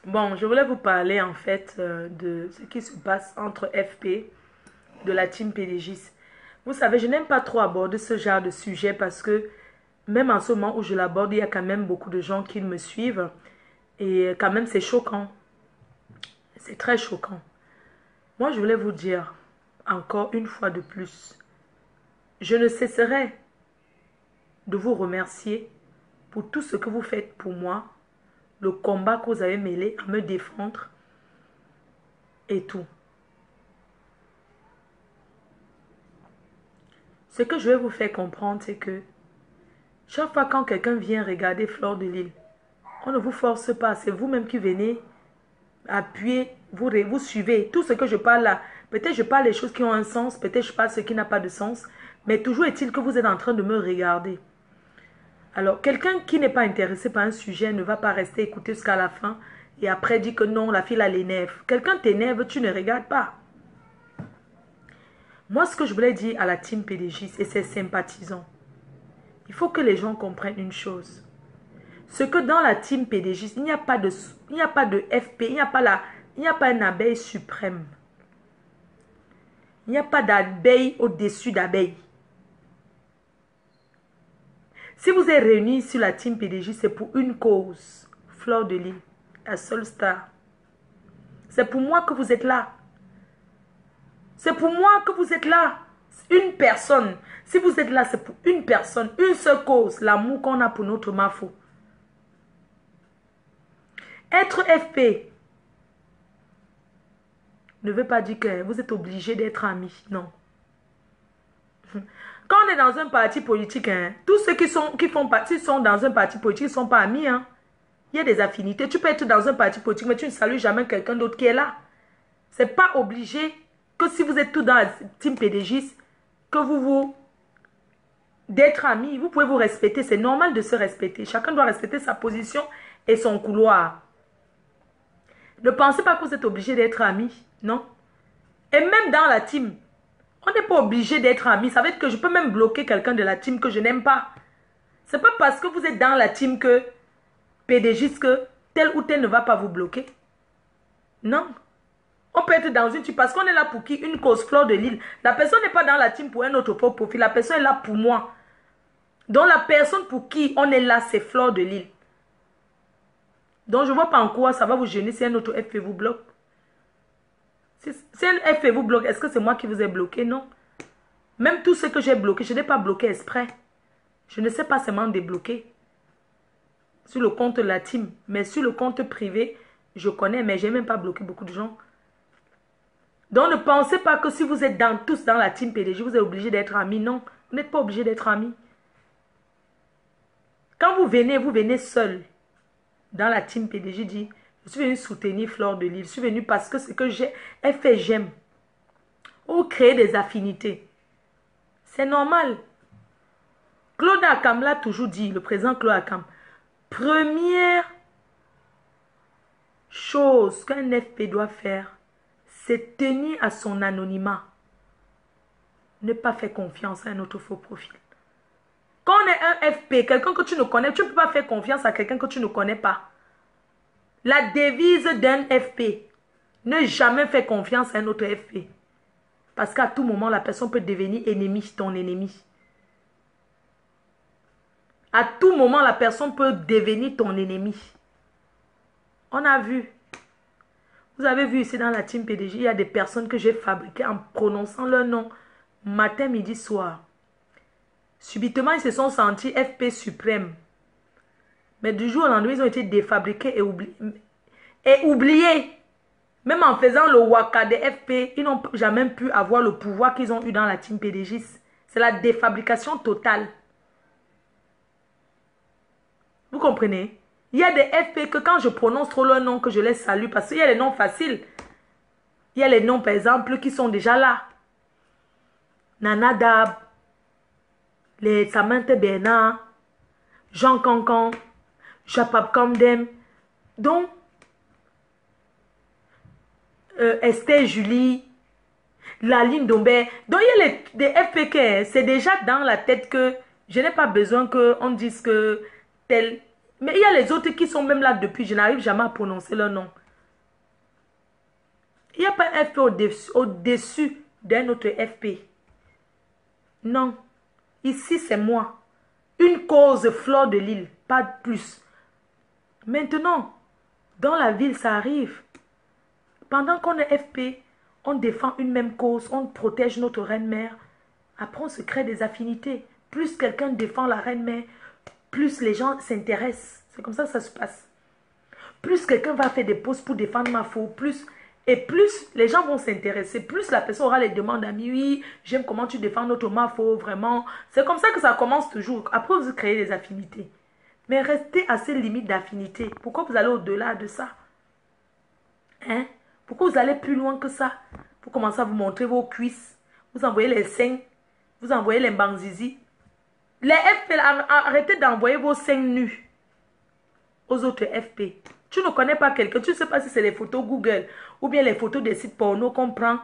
Bon, je voulais vous parler en fait de ce qui se passe entre FP de la team PDGIS. Vous savez, je n'aime pas trop aborder ce genre de sujet parce que même en ce moment où je l'aborde, il y a quand même beaucoup de gens qui me suivent et quand même c'est choquant. C'est très choquant. Moi, je voulais vous dire encore une fois de plus, je ne cesserai de vous remercier pour tout ce que vous faites pour moi, le combat que vous avez mêlé à me défendre et tout. Ce que je vais vous faire comprendre, c'est que chaque fois quand quelqu'un vient regarder Fleur de Lys, on ne vous force pas, c'est vous-même qui venez appuyer, vous suivez. Tout ce que je parle là, peut-être je parle des choses qui ont un sens, peut-être je parle ce qui n'a pas de sens, mais toujours est-il que vous êtes en train de me regarder. Alors, quelqu'un qui n'est pas intéressé par un sujet ne va pas rester écouter jusqu'à la fin et après dire que non, la fille, elle l'énerve. Quelqu'un t'énerve, tu ne regardes pas. Moi, ce que je voulais dire à la team PDG et ses sympathisants, il faut que les gens comprennent une chose. Ce que dans la team PDG, il n'y a pas de FP, il n'y a pas une abeille suprême. Il n'y a pas d'abeille au-dessus d'abeille. Si vous êtes réunis sur la team PDG, c'est pour une cause. Fleur de Lys, la seule star. C'est pour moi que vous êtes là. C'est pour moi que vous êtes là. Une personne. Si vous êtes là, c'est pour une personne. Une seule cause. L'amour qu'on a pour notre Mafo. Être FP ne veut pas dire que vous êtes obligé d'être amis. Non. Quand on est dans un parti politique, hein, tous ceux qui font partie sont dans un parti politique, ils ne sont pas amis. Hein. Il y a des affinités. Tu peux être dans un parti politique, mais tu ne salues jamais quelqu'un d'autre qui est là. Ce n'est pas obligé que si vous êtes tous dans la team PDGIS, que d'être amis. Vous pouvez vous respecter. C'est normal de se respecter. Chacun doit respecter sa position et son couloir. Ne pensez pas que vous êtes obligé d'être amis. Non. Et même dans la team, on n'est pas obligé d'être amis. Ça veut dire que je peux même bloquer quelqu'un de la team que je n'aime pas. C'est pas parce que vous êtes dans la team que PDGIS que tel ou tel ne va pas vous bloquer. Non. On peut être dans une team parce qu'on est là pour qui? Une cause, Fleur de Lys. La personne n'est pas dans la team pour un autre profil. La personne est là pour moi. Donc la personne pour qui on est là, c'est Fleur de Lys. Donc je ne vois pas en quoi ça va vous gêner si un autre FP vous bloque. Si un FP vous bloque, est-ce que c'est moi qui vous ai bloqué? Non. Même tout ce que j'ai bloqué, je n'ai pas bloqué exprès. Je ne sais pas seulement débloquer. Sur le compte de la team. Mais sur le compte privé, je connais, mais je n'ai même pas bloqué beaucoup de gens. Donc ne pensez pas que si vous êtes tous dans la team PDG, vous êtes obligé d'être amis. Non, vous n'êtes pas obligé d'être amis. Quand vous venez seul dans la team PDG, dit, je suis venu soutenir Fleur de Lys. Je suis venu parce que ce que elle fait, j'aime. Ou créer des affinités. C'est normal. Claude Akam l'a toujours dit, le président Claude Akam. Première chose qu'un FP doit faire, c'est tenir à son anonymat. Ne pas faire confiance à un autre faux profil. Quand on est un FP, quelqu'un que tu ne connais, tu ne peux pas faire confiance à quelqu'un que tu ne connais pas. La devise d'un FP, ne jamais faire confiance à un autre FP. Parce qu'à tout moment, la personne peut devenir ennemi, ton ennemi. À tout moment, la personne peut devenir ton ennemi. On a vu. Vous avez vu ici dans la team PDG, il y a des personnes que j'ai fabriquées en prononçant leur nom matin, midi, soir. Subitement, ils se sont sentis FP suprême. Mais du jour au lendemain, ils ont été défabriqués et oubliés. Même en faisant le waka des FP, ils n'ont jamais pu avoir le pouvoir qu'ils ont eu dans la team PDG. C'est la défabrication totale. Vous comprenez? Il y a des FP que quand je prononce trop leur nom, que je les salue, parce qu'il y a les noms faciles. Il y a les noms, par exemple, qui sont déjà là. Nana Dab, les Samantha Bernard, Jean Cancan, Japap Kamdem, donc Esther Julie, Laline Dombé. Donc il y a des FPK, c'est déjà dans la tête que je n'ai pas besoin qu'on dise que tel Mais il y a les autres qui sont même là depuis. Je n'arrive jamais à prononcer leur nom. Il n'y a pas un FP au-dessus d'un autre FP. Non. Ici, c'est moi. Une cause Fleur de Lys, pas de plus. Maintenant, dans la ville, ça arrive. Pendant qu'on est FP, on défend une même cause, on protège notre reine-mère. Après, on se crée des affinités. Plus quelqu'un défend la reine-mère, plus les gens s'intéressent. C'est comme ça que ça se passe. Plus quelqu'un va faire des posts pour défendre ma faux, plus les gens vont s'intéresser, plus la personne aura les demandes d'amis. Oui, j'aime comment tu défends notre Mafo, vraiment. C'est comme ça que ça commence toujours. Après, vous créez des affinités. Mais restez à ces limites d'affinité. Pourquoi vous allez au-delà de ça? Hein? Pourquoi vous allez plus loin que ça? Vous commencez à vous montrer vos cuisses. Vous envoyez les seins. Vous envoyez les bangzizi. Les FP, arrêtez d'envoyer vos seins nus aux autres FP. Tu ne connais pas quelqu'un, tu ne sais pas si c'est les photos Google ou bien les photos des sites porno qu'on prend.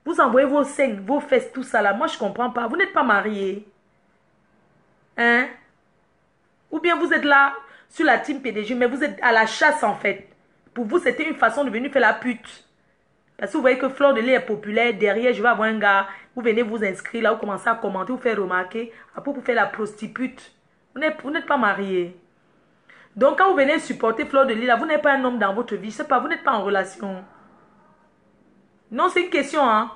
Vous envoyez vos seins, vos fesses, tout ça là. Moi, je ne comprends pas. Vous n'êtes pas mariés. Hein? Ou bien vous êtes là sur la team PDG, mais vous êtes à la chasse en fait. Pour vous, c'était une façon de venir faire la pute. Parce que vous voyez que Fleur de Lys est populaire. Derrière, je vais avoir un gars. Vous venez vous inscrire là, vous commencez à commenter, vous faire remarquer. Après, vous faites la prostitute. Vous n'êtes pas mariés. Donc, quand vous venez supporter Fleur de Lys, là, vous n'êtes pas un homme dans votre vie. Je ne sais pas, vous n'êtes pas en relation. Non, c'est une question, hein.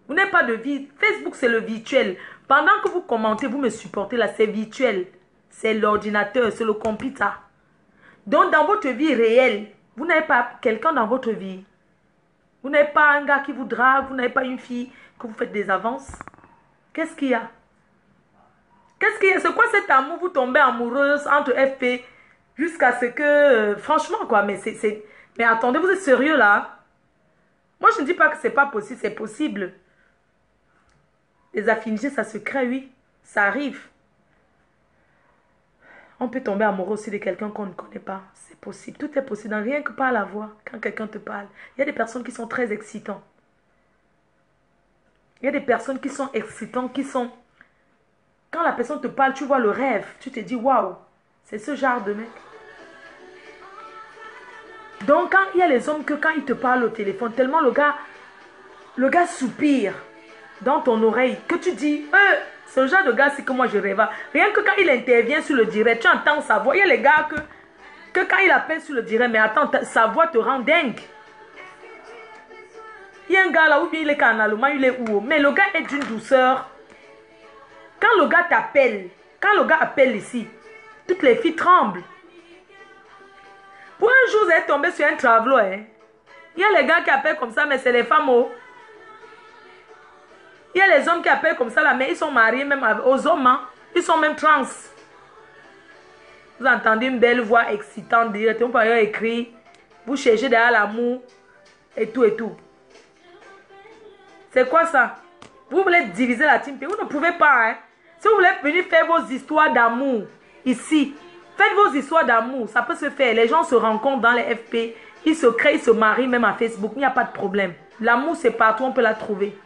Vous n'avez pas de vie. Facebook, c'est le virtuel. Pendant que vous commentez, vous me supportez là, c'est virtuel. C'est l'ordinateur, c'est le computer. Donc, dans votre vie réelle, vous n'avez pas quelqu'un dans votre vie. Vous n'avez pas un gars qui vous drague, vous n'avez pas une fille que vous faites des avances. Qu'est-ce qu'il y a? Qu'est-ce qu'il y a? C'est quoi cet amour? Vous tombez amoureuse entre FP jusqu'à ce que... franchement, quoi, mais mais attendez, vous êtes sérieux là? Moi, je ne dis pas que c'est pas possible, c'est possible. Les affinités, ça se crée, oui. Ça arrive. On peut tomber amoureux aussi de quelqu'un qu'on ne connaît pas. C'est possible. Tout est possible. Dans rien que par la voix, quand quelqu'un te parle. Il y a des personnes qui sont très excitantes. Il y a des personnes qui sont excitantes, qui sont... Quand la personne te parle, tu vois le rêve. Tu te dis, waouh, c'est ce genre de mec. Donc, quand il y a les hommes que quand ils te parlent au téléphone, tellement le gars soupire dans ton oreille, que tu dis, c'est le genre de gars, c'est que moi je rêve. Rien que quand il intervient sur le direct, tu entends sa voix. Il y a les gars que quand il appelle sur le direct, mais attends, sa voix te rend dingue. Il y a un gars là, ou bien il est en allemand, il est où, mais le gars est d'une douceur. Quand le gars t'appelle, quand le gars appelle ici, toutes les filles tremblent. Pour un jour, vous êtes tombé sur un travelot. Hein? Il y a les gars qui appellent comme ça, mais c'est les femmes. Oh. Il y a les hommes qui appellent comme ça, là, mais ils sont mariés même aux hommes. Hein? Ils sont même trans. Vous entendez une belle voix excitante, directement par ailleurs écrit. Vous cherchez derrière l'amour et tout et tout. C'est quoi ça? Vous voulez diviser la team? Vous ne pouvez pas. Hein? Si vous voulez venir faire vos histoires d'amour ici, faites vos histoires d'amour. Ça peut se faire. Les gens se rencontrent dans les FP. Ils se créent, ils se marient même à Facebook. Il n'y a pas de problème. L'amour, c'est partout. On peut la trouver.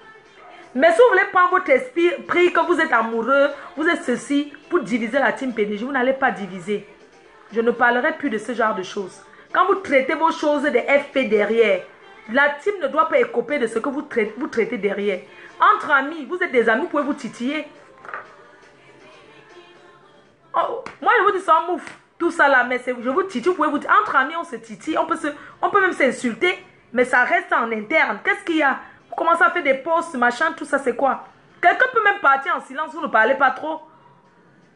Mais si vous voulez prendre votre esprit, que vous êtes amoureux, vous êtes ceci, pour diviser la team PDG, vous n'allez pas diviser. Je ne parlerai plus de ce genre de choses. Quand vous traitez vos choses des FP derrière, la team ne doit pas écoper de ce que vous traitez derrière. Entre amis, vous êtes des amis, vous pouvez vous titiller. Oh, moi, je vous dis ça, mouf, tout ça là, mais je vous titille, vous pouvez vous dire, entre amis, on se titille, on peut même s'insulter, mais ça reste en interne. Qu'est-ce qu'il y a? Vous commencez à faire des posts, machin, tout ça, c'est quoi? Quelqu'un peut même partir en silence, vous ne parlez pas trop.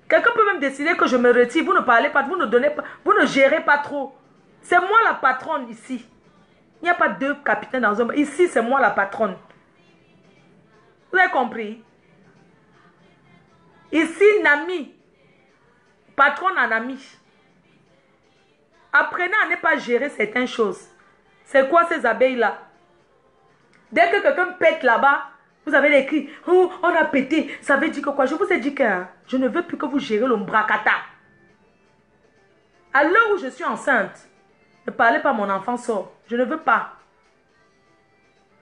Quelqu'un peut même décider que je me retire, vous ne parlez pas, vous ne donnez pas, vous ne gérez pas trop. C'est moi la patronne ici. Il n'y a pas deux capitaines dans un... Ici, c'est moi la patronne. Vous avez compris? Ici, Nami. Patronne en ami. Apprenez à ne pas gérer certaines choses. C'est quoi ces abeilles-là? Dès que quelqu'un pète là-bas, vous avez les cris. Oh, on a pété. Ça veut dire que quoi? Je vous ai dit que je ne veux plus que vous gérez le bracata. À l'heure où je suis enceinte, ne parlez pas, mon enfant sort. Je ne veux pas.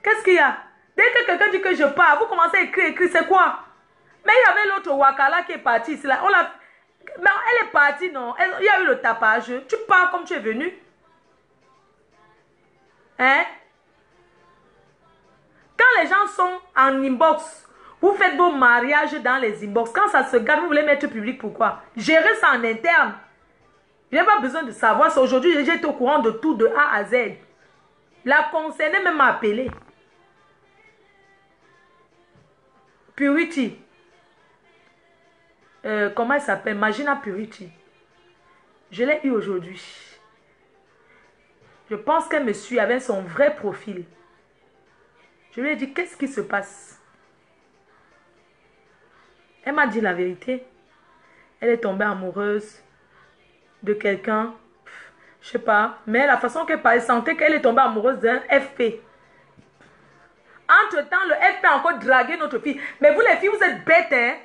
Qu'est-ce qu'il y a? Dès que quelqu'un dit que je pars, vous commencez à écrire, c'est quoi? Mais il y avait l'autre Wakala qui est parti ici. Là. Mais elle est partie, non? Il y a eu le tapage. Tu pars comme tu es venu. Hein? Quand les gens sont en inbox, vous faites vos mariages dans les inbox. Quand ça se garde, vous voulez mettre public, pourquoi? Gérez ça en interne. Je n'ai pas besoin de savoir. C'est aujourd'hui, j'ai été au courant de tout, de A à Z. La concernée même m'a appelé. Purity. Comment elle s'appelle? Magina Purity. Je l'ai eu aujourd'hui. Je pense qu'elle me suit avec son vrai profil. Je lui ai dit, qu'est-ce qui se passe? Elle m'a dit la vérité. Elle est tombée amoureuse de quelqu'un. Je sais pas. Mais la façon qu'elle parlait, sentait qu'elle est tombée amoureuse d'un FP. Entre-temps, le FP a encore dragué notre fille. Mais vous les filles, vous êtes bêtes, hein?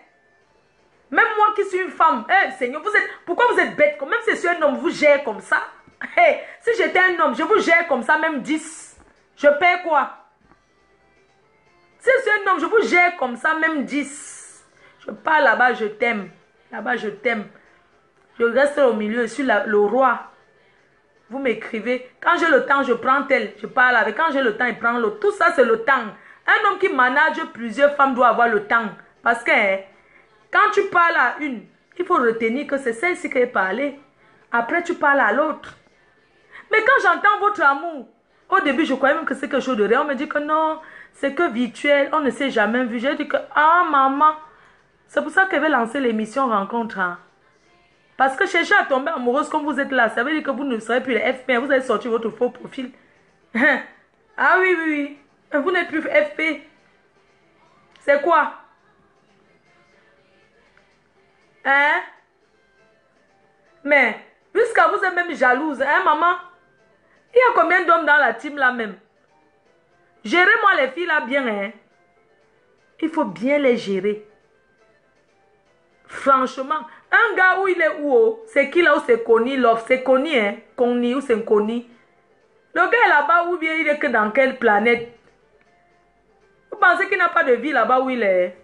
Même moi qui suis une femme, Seigneur, pourquoi vous êtes bêtes? Même si je suis un homme, vous gérez comme ça. Si j'étais un homme, je vous gère comme ça, même 10. Je paie quoi? Si je suis un homme, je vous gère comme ça, même 10. Je pars là-bas, je t'aime. Là-bas, je t'aime. Je reste au milieu, je suis le roi. Vous m'écrivez. Quand j'ai le temps, je prends tel. Je parle avec. Quand j'ai le temps, il prend l'autre. Tout ça, c'est le temps. Un homme qui manage plusieurs femmes doit avoir le temps. Parce que quand tu parles à une, il faut retenir que c'est celle-ci qui est parlée. Après, tu parles à l'autre. Mais quand j'entends votre amour, au début, je croyais même que c'est quelque chose de réel. On me dit que non, c'est que virtuel. On ne s'est jamais vu. J'ai dit que, ah, maman. C'est pour ça qu'elle veut lancer l'émission Rencontre. Hein. Parce que chercher à tomber amoureuse comme vous êtes là, ça veut dire que vous ne serez plus les FP. Vous allez sortir votre faux profil. Ah oui, oui, oui. Vous n'êtes plus FP. C'est quoi? Hein? Mais, jusqu'à vous êtes même jalouse, hein, maman? Il y a combien d'hommes dans la team là même? Gérez-moi les filles là bien, hein? Il faut bien les gérer. Franchement, un gars où il est où? C'est qui là où c'est Connie Love? C'est Connie, hein? Connie ou c'est Connie? Le gars est là-bas ou bien il est que dans quelle planète? Vous pensez qu'il n'a pas de vie là-bas où il est?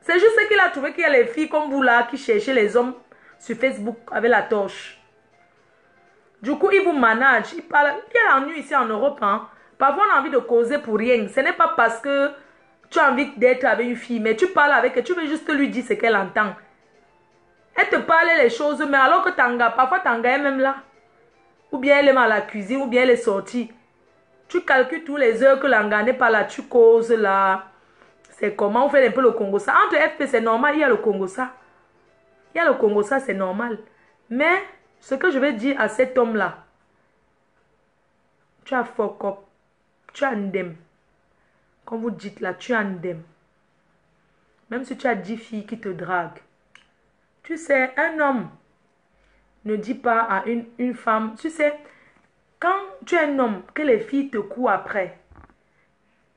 C'est juste qu'il a trouvé qu'il y a les filles comme vous là qui cherchaient les hommes sur Facebook avec la torche. Du coup, il vous manage. Il parle. Il y a l'ennui ici en Europe. Hein? Parfois, on a envie de causer pour rien. Ce n'est pas parce que tu as envie d'être avec une fille, mais tu parles avec elle. Tu veux juste lui dire ce qu'elle entend. Elle te parle les choses, mais alors que Tanga, parfois Tanga est même là. Ou bien elle est à la cuisine, ou bien elle est sortie. Tu calcules tous les heures que l'anga n'est pas là. Tu causes là. C'est comment on fait un peu le Congo ça. Entre FP, c'est normal, il y a le Congo ça. Il y a le Congo ça, c'est normal. Mais, ce que je vais dire à cet homme-là, tu as fuck up. Tu as ndem. Comme vous dites là, tu as ndem. Même si tu as 10 filles qui te draguent. Tu sais, un homme ne dit pas à une femme, tu sais, quand tu es un homme, que les filles te courent après.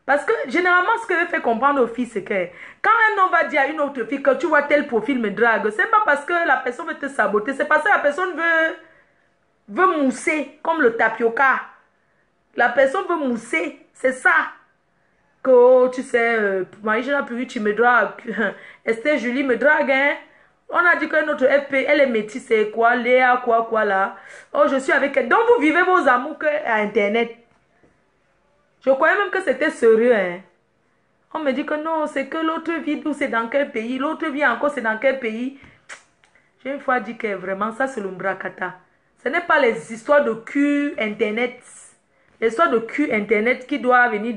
Parce que généralement, ce que je fais comprendre aux filles, c'est que quand un homme va dire à une autre fille que tu vois tel profil me drague, c'est pas parce que la personne veut te saboter, c'est parce que la personne veut mousser, comme le tapioca. La personne veut mousser, c'est ça. Que, oh, tu sais, Maïja Puri, tu me dragues. Esther Julie me drague, hein. On a dit que notre FP, elle est métisse, c'est quoi, Léa, quoi là. Oh, je suis avec elle. Donc, vous vivez vos amours à Internet. Je croyais même que c'était sérieux, hein. On me dit que non, c'est que l'autre vie, d'où c'est dans quel pays. L'autre vie encore, c'est dans quel pays. J'ai une fois dit que vraiment, ça c'est l'umbrakata. Ce n'est pas les histoires de cul Internet. Les histoires de cul Internet qui doivent venir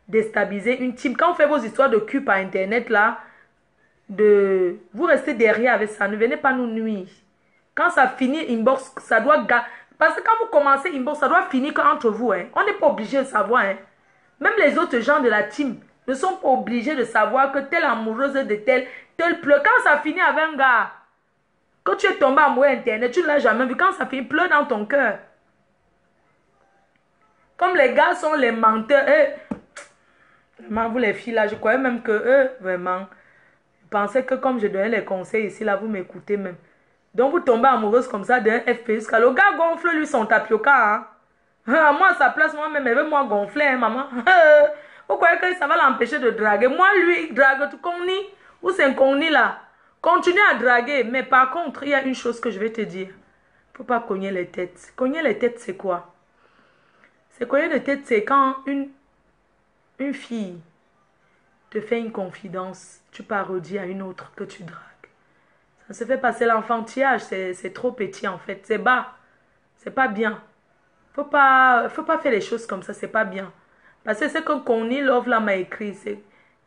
déstabiliser une team. Quand on fait vos histoires de cul par Internet, là, vous restez derrière avec ça. Ne venez pas nous nuire. Quand ça finit inbox, ça doit... Parce que quand vous commencez inbox, ça doit finir entre vous. Hein. On n'est pas obligé de savoir. Hein. Même les autres gens de la team ne sont pas obligés de savoir que telle amoureuse de tel pleure. Quand ça finit avec un gars, que tu es tombé amoureux Internet, tu ne l'as jamais vu. Quand ça finit, pleure dans ton cœur. Comme les gars sont les menteurs. Vraiment, vous les filles là, je croyais même que eux, vraiment, je pensais que comme je donnais les conseils ici, là, vous m'écoutez même. Donc vous tombez amoureuse comme ça d'un FP jusqu'à le gars gonfle lui son tapioca. Hein? Moi à sa place, moi-même, elle veut moi gonfler, hein, maman. Vous croyez que ça va l'empêcher de draguer? Moi, lui, il drague tout Connie. Ou c'est un Connie là? Continue à draguer, mais par contre, il y a une chose que je vais te dire. Il ne faut pas cogner les têtes. Cogner les têtes, c'est quoi? C'est cogner les têtes, c'est quand une fille te fait une confidence, tu parodies à une autre que tu dragues. Ça se fait passer l'enfantillage, c'est trop petit en fait, c'est bas, c'est pas bien. Faut pas faire les choses comme ça, c'est pas bien. Parce que c'est que Connie Love là m'a écrit,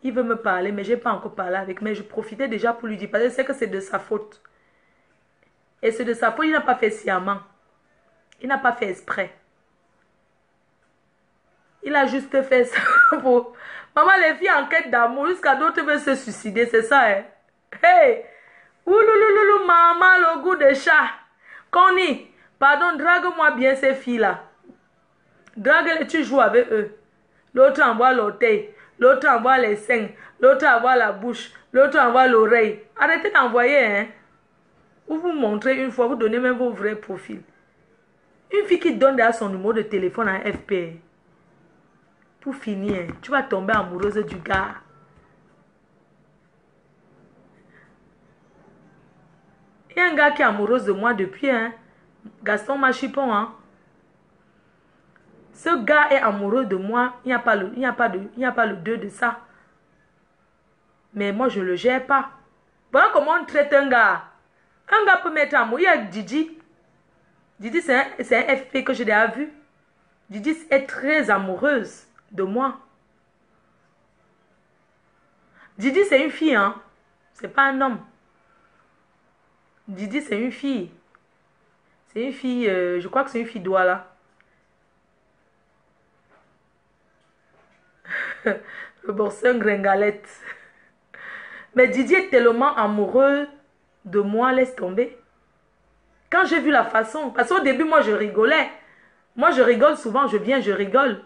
il veut me parler, mais j'ai pas encore parlé avec, mais je profitais déjà pour lui dire, parce que c'est que c'est de sa faute. Et c'est de sa faute, il n'a pas fait sciemment. Il n'a pas fait exprès. Il a juste fait ça pour... Maman, les filles en quête d'amour, jusqu'à d'autres veulent se suicider, c'est ça, hein? Hey! Ouloulouloulou, maman, le goût de chat. Connie, pardon, drague-moi bien ces filles-là. Drague-les, tu joues avec eux. L'autre envoie l'orteil, l'autre envoie les seins, l'autre envoie la bouche, l'autre envoie l'oreille. Arrêtez d'envoyer, hein? Ou vous montrez une fois, vous donnez même vos vrais profils. Une fille qui donne à son numéro de téléphone à FP. Pour finir, tu vas tomber amoureuse du gars. Il y a un gars qui est amoureux de moi depuis, hein? Gaston Machipon, hein? Ce gars est amoureux de moi. Il n'y a pas le deux de ça. Mais moi, je ne le gère pas. Voilà comment on traite un gars. Un gars peut mettre amour. Il y a Didi. Didi, c'est un FP que j'ai déjà vu. Didi est très amoureuse de moi. Didi, c'est une fille, hein. C'est pas un homme. Didi, c'est une fille. C'est une fille, je crois que c'est une fille Douala. Le borseur gringalette. Mais Didi est tellement amoureux de moi, laisse tomber. Quand j'ai vu la façon, parce qu'au début, moi, je rigolais. Moi, je rigole souvent, je viens, je rigole.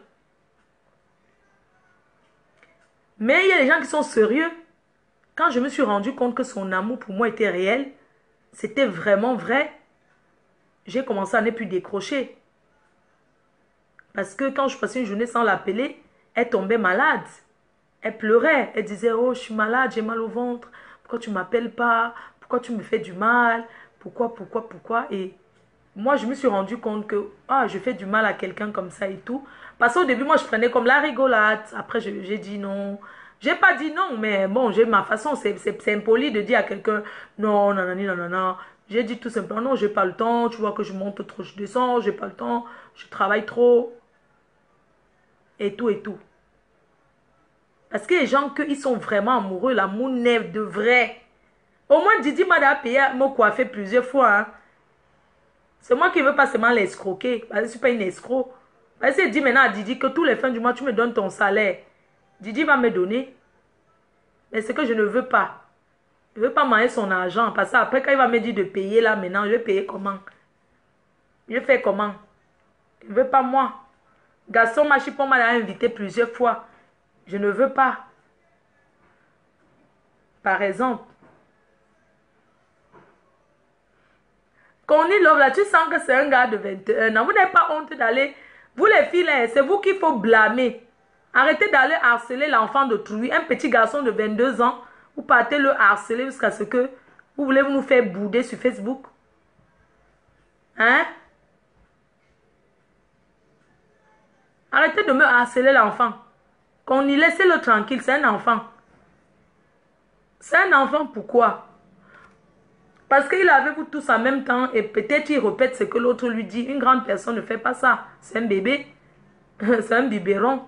Mais il y a des gens qui sont sérieux. Quand je me suis rendu compte que son amour pour moi était réel, c'était vraiment vrai, j'ai commencé à ne plus décrocher. Parce que quand je passais une journée sans l'appeler, elle tombait malade. Elle pleurait. Elle disait, oh, je suis malade, j'ai mal au ventre. Pourquoi tu ne m'appelles pas? Pourquoi tu me fais du mal? Pourquoi? Et moi, je me suis rendu compte que je fais du mal à quelqu'un comme ça et tout. Parce qu'au début, moi, je prenais comme la rigolade. Après, j'ai dit non. J'ai pas dit non, mais bon, j'ai ma façon. C'est impoli de dire à quelqu'un non, non, non, non, non, non. J'ai dit tout simplement non, j'ai pas le temps. Tu vois que je monte trop, je descends, j'ai pas le temps. Je travaille trop. Et tout, et tout. Parce que les gens, ils sont vraiment amoureux, l'amour naît de vrai. Au moins, Didi m'a payé à me coiffer plusieurs fois. Hein. C'est moi qui ne veux pas seulement l'escroquer. Parce que je ne suis pas une escroc. Parce qu'il dit maintenant à Didi que tous les fins du mois, tu me donnes ton salaire. Didi va me donner. Mais c'est que je ne veux pas. Je ne veux pas manger son argent. Parce qu'après, quand il va me dire de payer là maintenant, je vais payer comment? Je vais faire comment? Je ne veux pas moi. Gaston Machipon m'a invité plusieurs fois. Je ne veux pas. Par exemple. Connie Love, là, tu sens que c'est un gars de 21 ans. Vous n'avez pas honte d'aller... Vous les filles, c'est vous qu'il faut blâmer. Arrêtez d'aller harceler l'enfant d'autrui. Un petit garçon de 22 ans, vous partez le harceler jusqu'à ce que vous voulez nous faire bouder sur Facebook. Hein? Arrêtez de me harceler l'enfant. Connie, laissez-le tranquille, c'est un enfant. C'est un enfant, pourquoi? Parce qu'il est avec vous tous en même temps et peut-être il répète ce que l'autre lui dit. Une grande personne ne fait pas ça. C'est un bébé. C'est un biberon.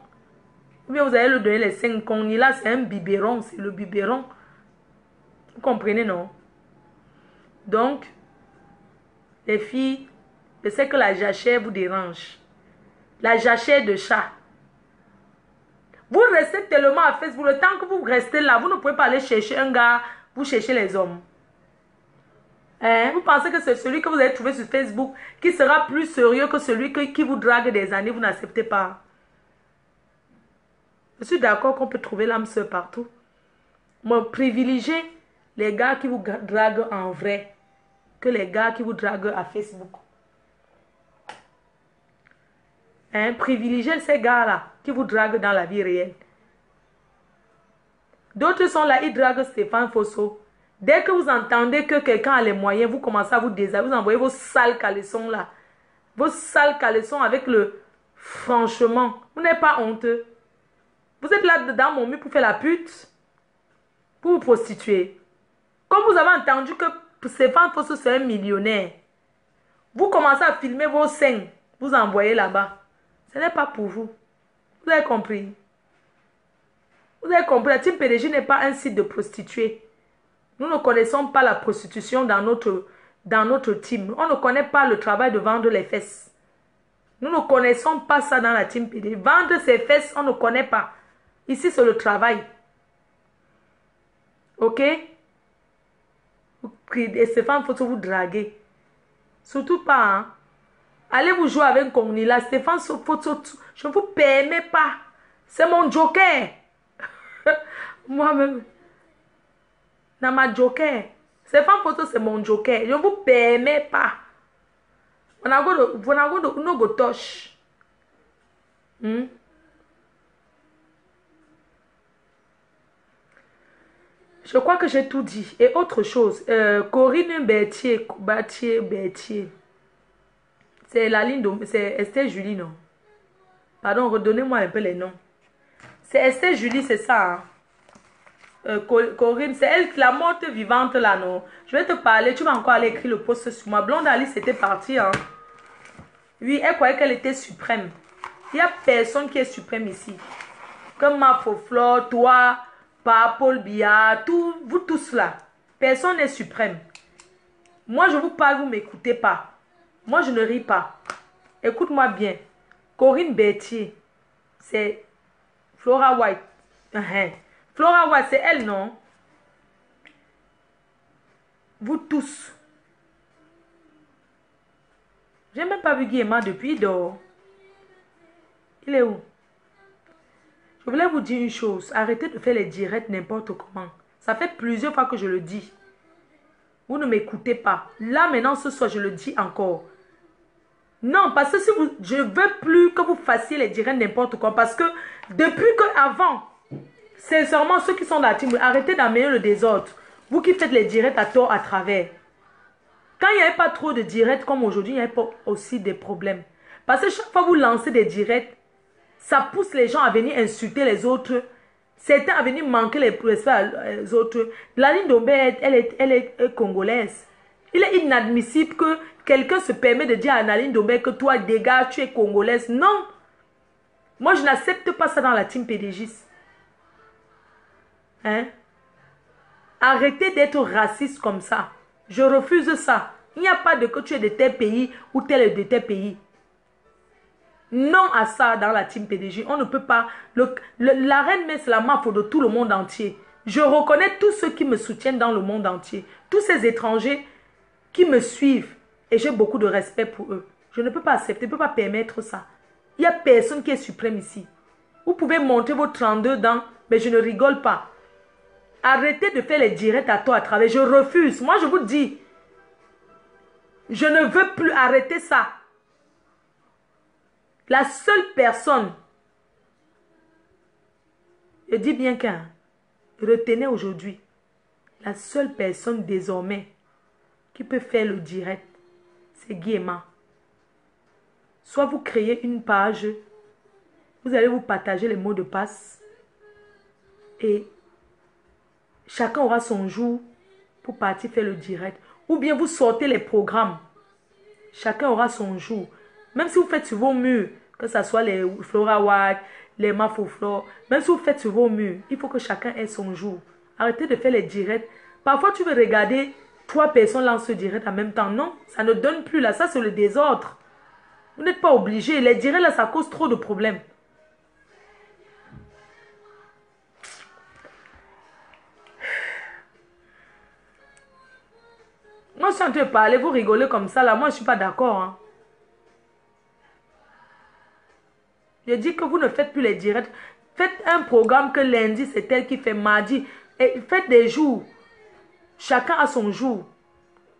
Ou bien vous allez lui donner les 5 Connie là, c'est un biberon. C'est le biberon. Vous comprenez, non? Donc, les filles, je sais que la jachère vous dérange. La jachère de chat. Vous restez tellement à Facebook. Le temps que vous restez là, vous ne pouvez pas aller chercher un gars. Vous cherchez les hommes. Hein? Vous pensez que c'est celui que vous avez trouvé sur Facebook qui sera plus sérieux que celui qui vous drague des années, vous n'acceptez pas. Je suis d'accord qu'on peut trouver l'âme sœur partout. Mais privilégiez les gars qui vous draguent en vrai que les gars qui vous draguent à Facebook. Hein? Privilégiez ces gars-là qui vous draguent dans la vie réelle. D'autres sont là, ils draguent Stéphane Fosso. Dès que vous entendez que quelqu'un a les moyens, vous commencez à vous déshabiller, vous envoyez vos sales caleçons là. Vos sales caleçons avec le... Franchement, vous n'êtes pas honteux. Vous êtes là dans mon mur pour faire la pute, pour vous prostituer. Comme vous avez entendu que Stéphane Fosso c'est un millionnaire, vous commencez à filmer vos seins, vous envoyez là-bas. Ce n'est pas pour vous. Vous avez compris? Vous avez compris, la Team PDG n'est pas un site de prostituées. Nous ne connaissons pas la prostitution dans notre team. On ne connaît pas le travail de vendre les fesses. Nous ne connaissons pas ça dans la Team PDG. Vendre ses fesses, on ne connaît pas. Ici, c'est le travail. Ok? Et Stéphane, il faut vous draguer. Surtout pas, hein? Allez vous jouer avec Kongnila. Stéphane, je ne vous permets pas. C'est mon joker. Moi-même. Dans ma joker. Stéphane Photo, c'est mon joker. Je ne vous permets pas. On a go touch. Je crois que j'ai tout dit. Et autre chose, Corinne Berthier. C'est la ligne de... C'est Esther Julie, non? Pardon, redonnez-moi un peu les noms. C'est Esther Julie, c'est ça. Hein? Corinne, c'est elle, la morte vivante là, non? Je vais te parler, tu vas encore aller écrire le post sur moi. Blonde Alice était partie, hein? Oui, elle croyait qu'elle était suprême. Il n'y a personne qui est suprême ici. Comme ma Flore, toi, Paul Bia, vous tous là. Personne n'est suprême. Moi, je vous parle, vous ne m'écoutez pas. Moi, je ne ris pas. Écoute-moi bien. Corinne Berthier, c'est Flora White. Flora White, c'est elle, non? Vous tous. J'ai même pas vu Guillemard depuis, il dort. Il est où? Je voulais vous dire une chose. Arrêtez de faire les directs n'importe comment. Ça fait plusieurs fois que je le dis. Vous ne m'écoutez pas. Là, maintenant, ce soir, je le dis encore. Non, parce que si je ne veux plus que vous fassiez les directs n'importe quoi. Parce que depuis qu'avant, sincèrement, ceux qui sont dans la team, arrêtez d'amener le désordre. Vous qui faites les directs à tort, à travers. Quand il n'y avait pas trop de directs comme aujourd'hui, il y avait pas aussi des problèmes. Parce que chaque fois que vous lancez des directs, ça pousse les gens à venir insulter les autres. Certains à venir manquer les respects aux autres. La ligne d'Ombé, elle est congolaise. Il est inadmissible que quelqu'un se permet de dire à Naline Dombé que toi, dégage, tu es congolaise. Non. Moi, je n'accepte pas ça dans la team PDG. Hein? Arrêtez d'être raciste comme ça. Je refuse ça. Il n'y a pas de que tu es de tel pays ou tel est de tel pays. Non à ça dans la team PDG. On ne peut pas. La reine Messe, la mafia de tout le monde entier. Je reconnais tous ceux qui me soutiennent dans le monde entier. Tous ces étrangers qui me suivent. Et j'ai beaucoup de respect pour eux. Je ne peux pas accepter, je ne peux pas permettre ça. Il n'y a personne qui est suprême ici. Vous pouvez monter vos 32 dents, mais je ne rigole pas. Arrêtez de faire les directs à toi à travers. Je refuse. Moi, je vous dis. Je ne veux plus arrêter ça. La seule personne, je dis bien qu'un, retenez aujourd'hui, la seule personne désormais qui peut faire le direct, c'est Guillemard. Soit vous créez une page, vous allez vous partager les mots de passe et chacun aura son jour pour partir faire le direct. Ou bien vous sortez les programmes, chacun aura son jour. Même si vous faites sur vos murs, que ce soit les Flora White, les Mafoflore, même si vous faites sur vos murs, il faut que chacun ait son jour. Arrêtez de faire les directs. Parfois, tu veux regarder 3 personnes lancent ce direct en même temps. Non, ça ne donne plus là. Ça, c'est le désordre. Vous n'êtes pas obligé. Les directs là, ça cause trop de problèmes. Moi, je suis en train de parler, vous rigolez comme ça là. Moi, je ne suis pas d'accord. Hein. Je dis que vous ne faites plus les directs. Faites un programme que lundi, c'est elle qui fait mardi. Et faites des jours. Chacun a son jour.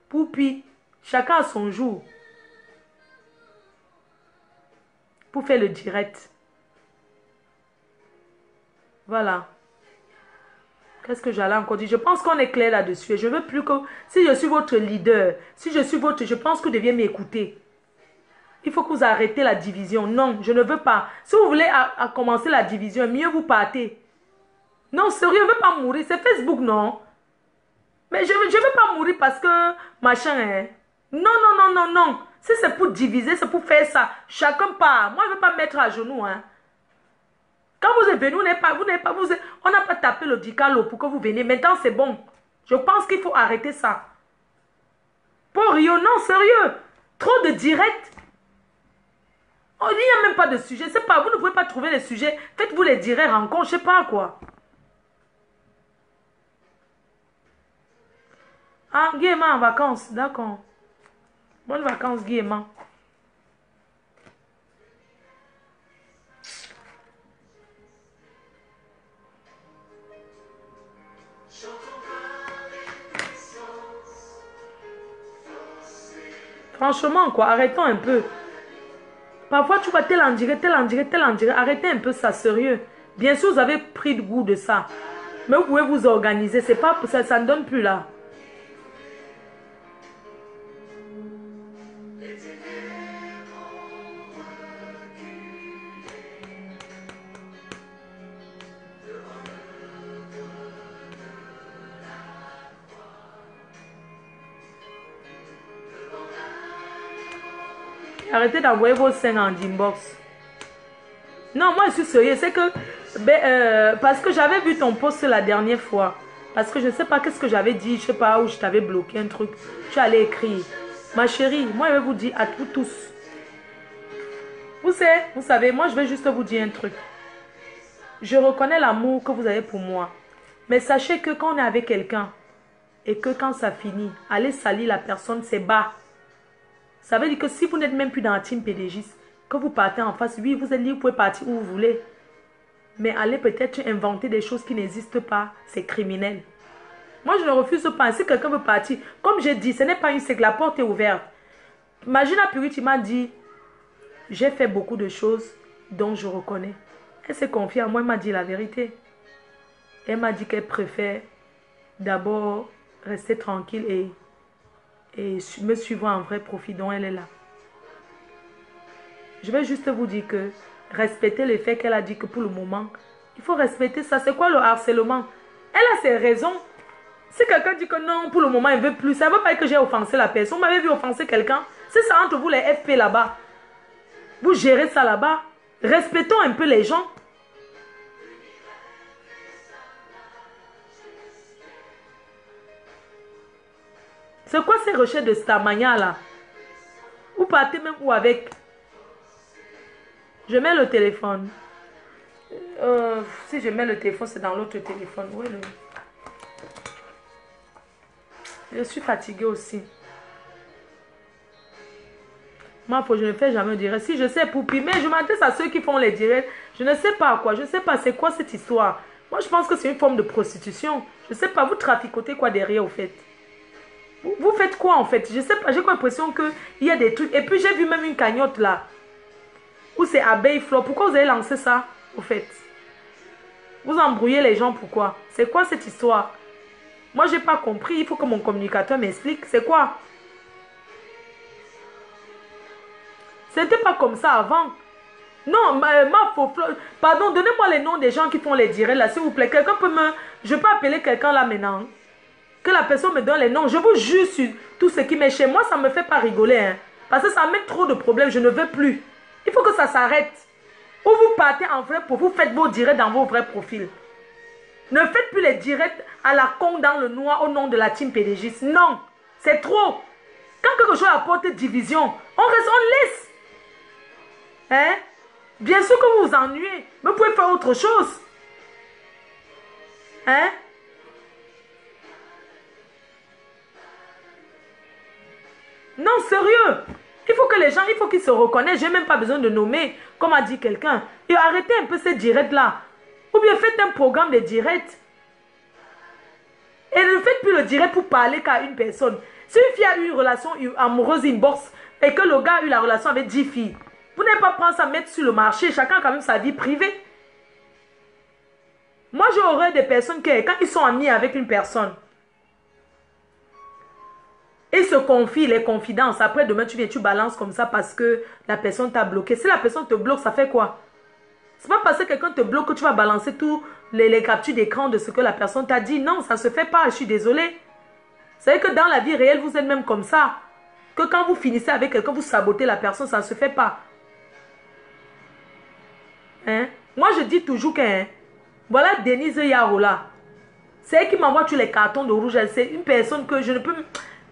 Poupi, chacun a son jour. Pour faire le direct. Voilà. Qu'est-ce que j'allais encore dire? Je pense qu'on est clair là-dessus. Et je veux plus que... Si je suis votre leader, si je suis votre... Je pense que vous deviez m'écouter. Il faut que vous arrêtez la division. Non, je ne veux pas. Si vous voulez commencer la division, mieux vous partez. Non, sérieux, je ne veux pas mourir. C'est Facebook, non? Mais je ne veux pas mourir parce que... Machin, hein. Non, non, non, non, non. Si c'est pour diviser, c'est pour faire ça. Chacun part. Moi, je ne veux pas me mettre à genoux, hein. Quand vous êtes venu, on n'a pas tapé le dicalo pour que vous veniez. Maintenant, c'est bon. Je pense qu'il faut arrêter ça. Pour Rio, non, sérieux. Trop de directs. Oh, il n'y a même pas de sujet. C'est pas, vous ne pouvez pas trouver les sujets. Faites-vous les directs rencontres, je sais pas quoi. Ah, Guillemant en vacances, d'accord. Bonnes vacances, Guillemant. Franchement, quoi, arrêtons un peu. Parfois, tu vas tel en direct, tel en direct, tel en direct. Arrêtez un peu ça, sérieux. Bien sûr, vous avez pris le goût de ça. Mais vous pouvez vous organiser. C'est pas, ça ne donne plus là. Arrêtez d'envoyer vos scènes en inbox. Non, moi je suis sérieux. C'est que... parce que j'avais vu ton post la dernière fois. Parce que je ne sais pas qu'est-ce que j'avais dit. Je ne sais pas où je t'avais bloqué un truc. Tu allais écrire. Ma chérie, moi je vais vous dire à vous tous. Vous savez, moi je vais juste vous dire un truc. Je reconnais l'amour que vous avez pour moi. Mais sachez que quand on est avec quelqu'un et que quand ça finit, aller salir la personne, c'est bas. Ça veut dire que si vous n'êtes même plus dans la team PDG, que vous partez en face, oui, vous êtes libre, vous pouvez partir où vous voulez. Mais allez peut-être inventer des choses qui n'existent pas, c'est criminel. Moi, je ne refuse pas. Si quelqu'un veut partir, comme j'ai dit, ce n'est pas une c'est que la porte est ouverte. Imagine, Purity m'a dit, j'ai fait beaucoup de choses dont je reconnais. Elle s'est confiée à moi, elle m'a dit la vérité. Elle m'a dit qu'elle préfère d'abord rester tranquille et me suivre en vrai profit dont elle est là. Je vais juste vous dire que respectez le fait qu'elle a dit que pour le moment, il faut respecter ça. C'est quoi le harcèlement? Elle a ses raisons. Si quelqu'un dit que non, pour le moment, il ne veut plus, ça ne veut pas dire que j'ai offensé la personne. Vous m'avez vu offenser quelqu'un? C'est ça entre vous les FP là-bas. Vous gérez ça là-bas. Respectons un peu les gens. C'est quoi ces recherches de Starmania là? Vous partez même où avec? Je mets le téléphone. Si je mets le téléphone, c'est dans l'autre téléphone. Oui, je suis fatiguée aussi. Moi, je ne fais jamais de direct. Si je sais pour mais je m'adresse à ceux qui font les directs. Je ne sais pas quoi. Je ne sais pas c'est quoi cette histoire. Moi, je pense que c'est une forme de prostitution. Je ne sais pas. Vous traficotez quoi derrière, au fait? Vous faites quoi, en fait? Je ne sais pas. J'ai l'impression qu'il y a des trucs. Et puis, j'ai vu même une cagnotte là. Où c'est abeille fleur. Pourquoi vous avez lancé ça, au fait? Vous embrouillez les gens, pourquoi? C'est quoi cette histoire? Moi, je n'ai pas compris. Il faut que mon communicateur m'explique. C'est quoi? C'était pas comme ça avant. Non, pardon, donnez-moi les noms des gens qui font les directs là, s'il vous plaît. Quelqu'un peut me... Je peux appeler quelqu'un là maintenant. Que la personne me donne les noms. Je vous jure sur tout ce qui m'est chez moi, ça ne me fait pas rigoler. Hein. Parce que ça met trop de problèmes, je ne veux plus. Il faut que ça s'arrête. Ou vous partez en vrai pour vous faites vos directs dans vos vrais profils. Ne faites plus les directs à la con dans le noir au nom de la team PDG. Non, c'est trop. Quand quelque chose apporte division, on reste, on laisse. Hein? Bien sûr que vous vous ennuyez, mais vous pouvez faire autre chose. Hein? Non, sérieux. Il faut que les gens, il faut qu'ils se reconnaissent. Je n'ai même pas besoin de nommer, comme a dit quelqu'un. Et arrêtez un peu ces directs-là. Ou bien faites un programme de directs. Et ne faites plus le direct pour parler qu'à une personne. Si une fille a eu une relation amoureuse inbox et que le gars a eu la relation avec 10 filles, vous n'allez pas prendre ça, mettre sur le marché. Chacun a quand même sa vie privée. Moi, j'aurais des personnes qui, quand ils sont amis avec une personne, ils se confient les confidences. Après, demain, tu viens, tu balances comme ça parce que la personne t'a bloqué. Si la personne te bloque, ça fait quoi? C'est pas parce que quelqu'un te bloque que tu vas balancer tous les captures d'écran de ce que la personne t'a dit. Non, ça se fait pas, je suis désolée. C'est que dans la vie réelle, vous êtes même comme ça. Que quand vous finissez avec quelqu'un, vous sabotez la personne, ça ne se fait pas. Hein? Moi, je dis toujours que, hein, voilà Denise Yarola. C'est elle qui m'envoie tous les cartons de rouge. C'est une personne que je ne peux...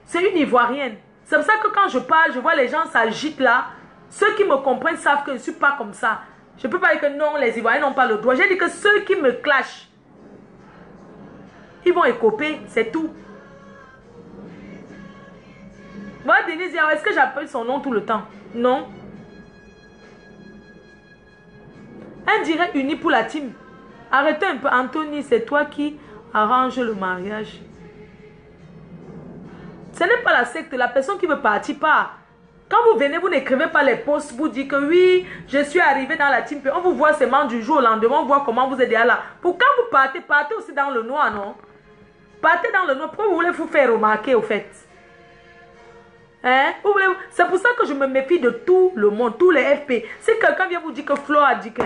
C'est une Ivoirienne. C'est pour ça que quand je parle, je vois les gens s'agitent là. Ceux qui me comprennent savent que je ne suis pas comme ça. Je ne peux pas dire que non, les Ivoiriens n'ont pas le droit. J'ai dit que ceux qui me clashent, ils vont écoper, c'est tout. Voilà Denise Yarola, est-ce que j'appelle son nom tout le temps? Non. Un dirait uni pour la team. Arrêtez un peu. Anthony, c'est toi qui arrange le mariage. Ce n'est pas la secte. La personne qui veut partir part. Quand vous venez, vous n'écrivez pas les posts. Vous dites que oui, je suis arrivé dans la team. On vous voit seulement du jour au lendemain. On voit comment vous êtes là. Pour quand vous partez, partez aussi dans le noir, non? Partez dans le noir. Pourquoi vous voulez vous faire remarquer au fait? Hein? C'est pour ça que je me méfie de tout le monde, tous les FP. Si quelqu'un vient vous dire que Flo a dit que...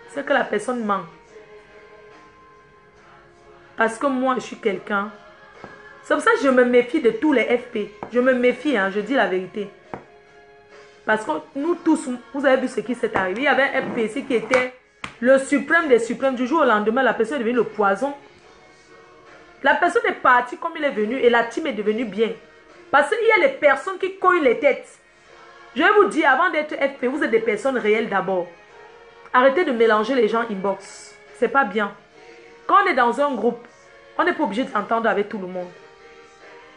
c'est que la personne ment. Parce que moi, je suis quelqu'un. C'est pour ça que je me méfie de tous les FP. Je me méfie, hein, je dis la vérité. Parce que nous tous, vous avez vu ce qui s'est arrivé. Il y avait un FP ici qui était le suprême des suprêmes. Du jour au lendemain, la personne est devenue le poison. La personne est partie comme il est venu et la team est devenue bien. Parce qu'il y a les personnes qui cognent les têtes. Je vais vous dire, avant d'être FP, vous êtes des personnes réelles d'abord. Arrêtez de mélanger les gens inbox. C'est pas bien. Quand on est dans un groupe, on n'est pas obligé de s'entendre avec tout le monde.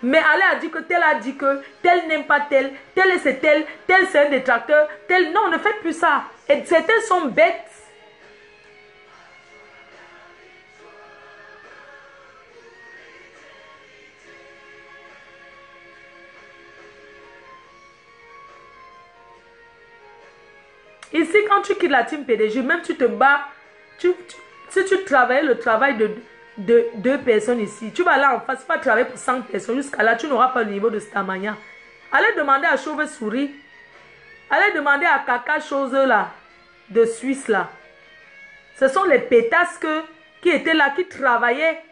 Mais aller a dit que tel a dit que tel n'aime pas tel c'est tel c'est un détracteur, tel... Non, ne faites plus ça. Et certains sont bêtes. Ici, quand tu quittes la team PDG, même tu te bats, si tu travailles le travail de deux personnes ici, tu vas là en face, tu vas travailler pour 100 personnes, jusqu'à là, tu n'auras pas le niveau de Stamania. Allez demander à Chauve-Souris, allez demander à Kaka chose là, de Suisse là. Ce sont les pétasses qui étaient là, qui travaillaient.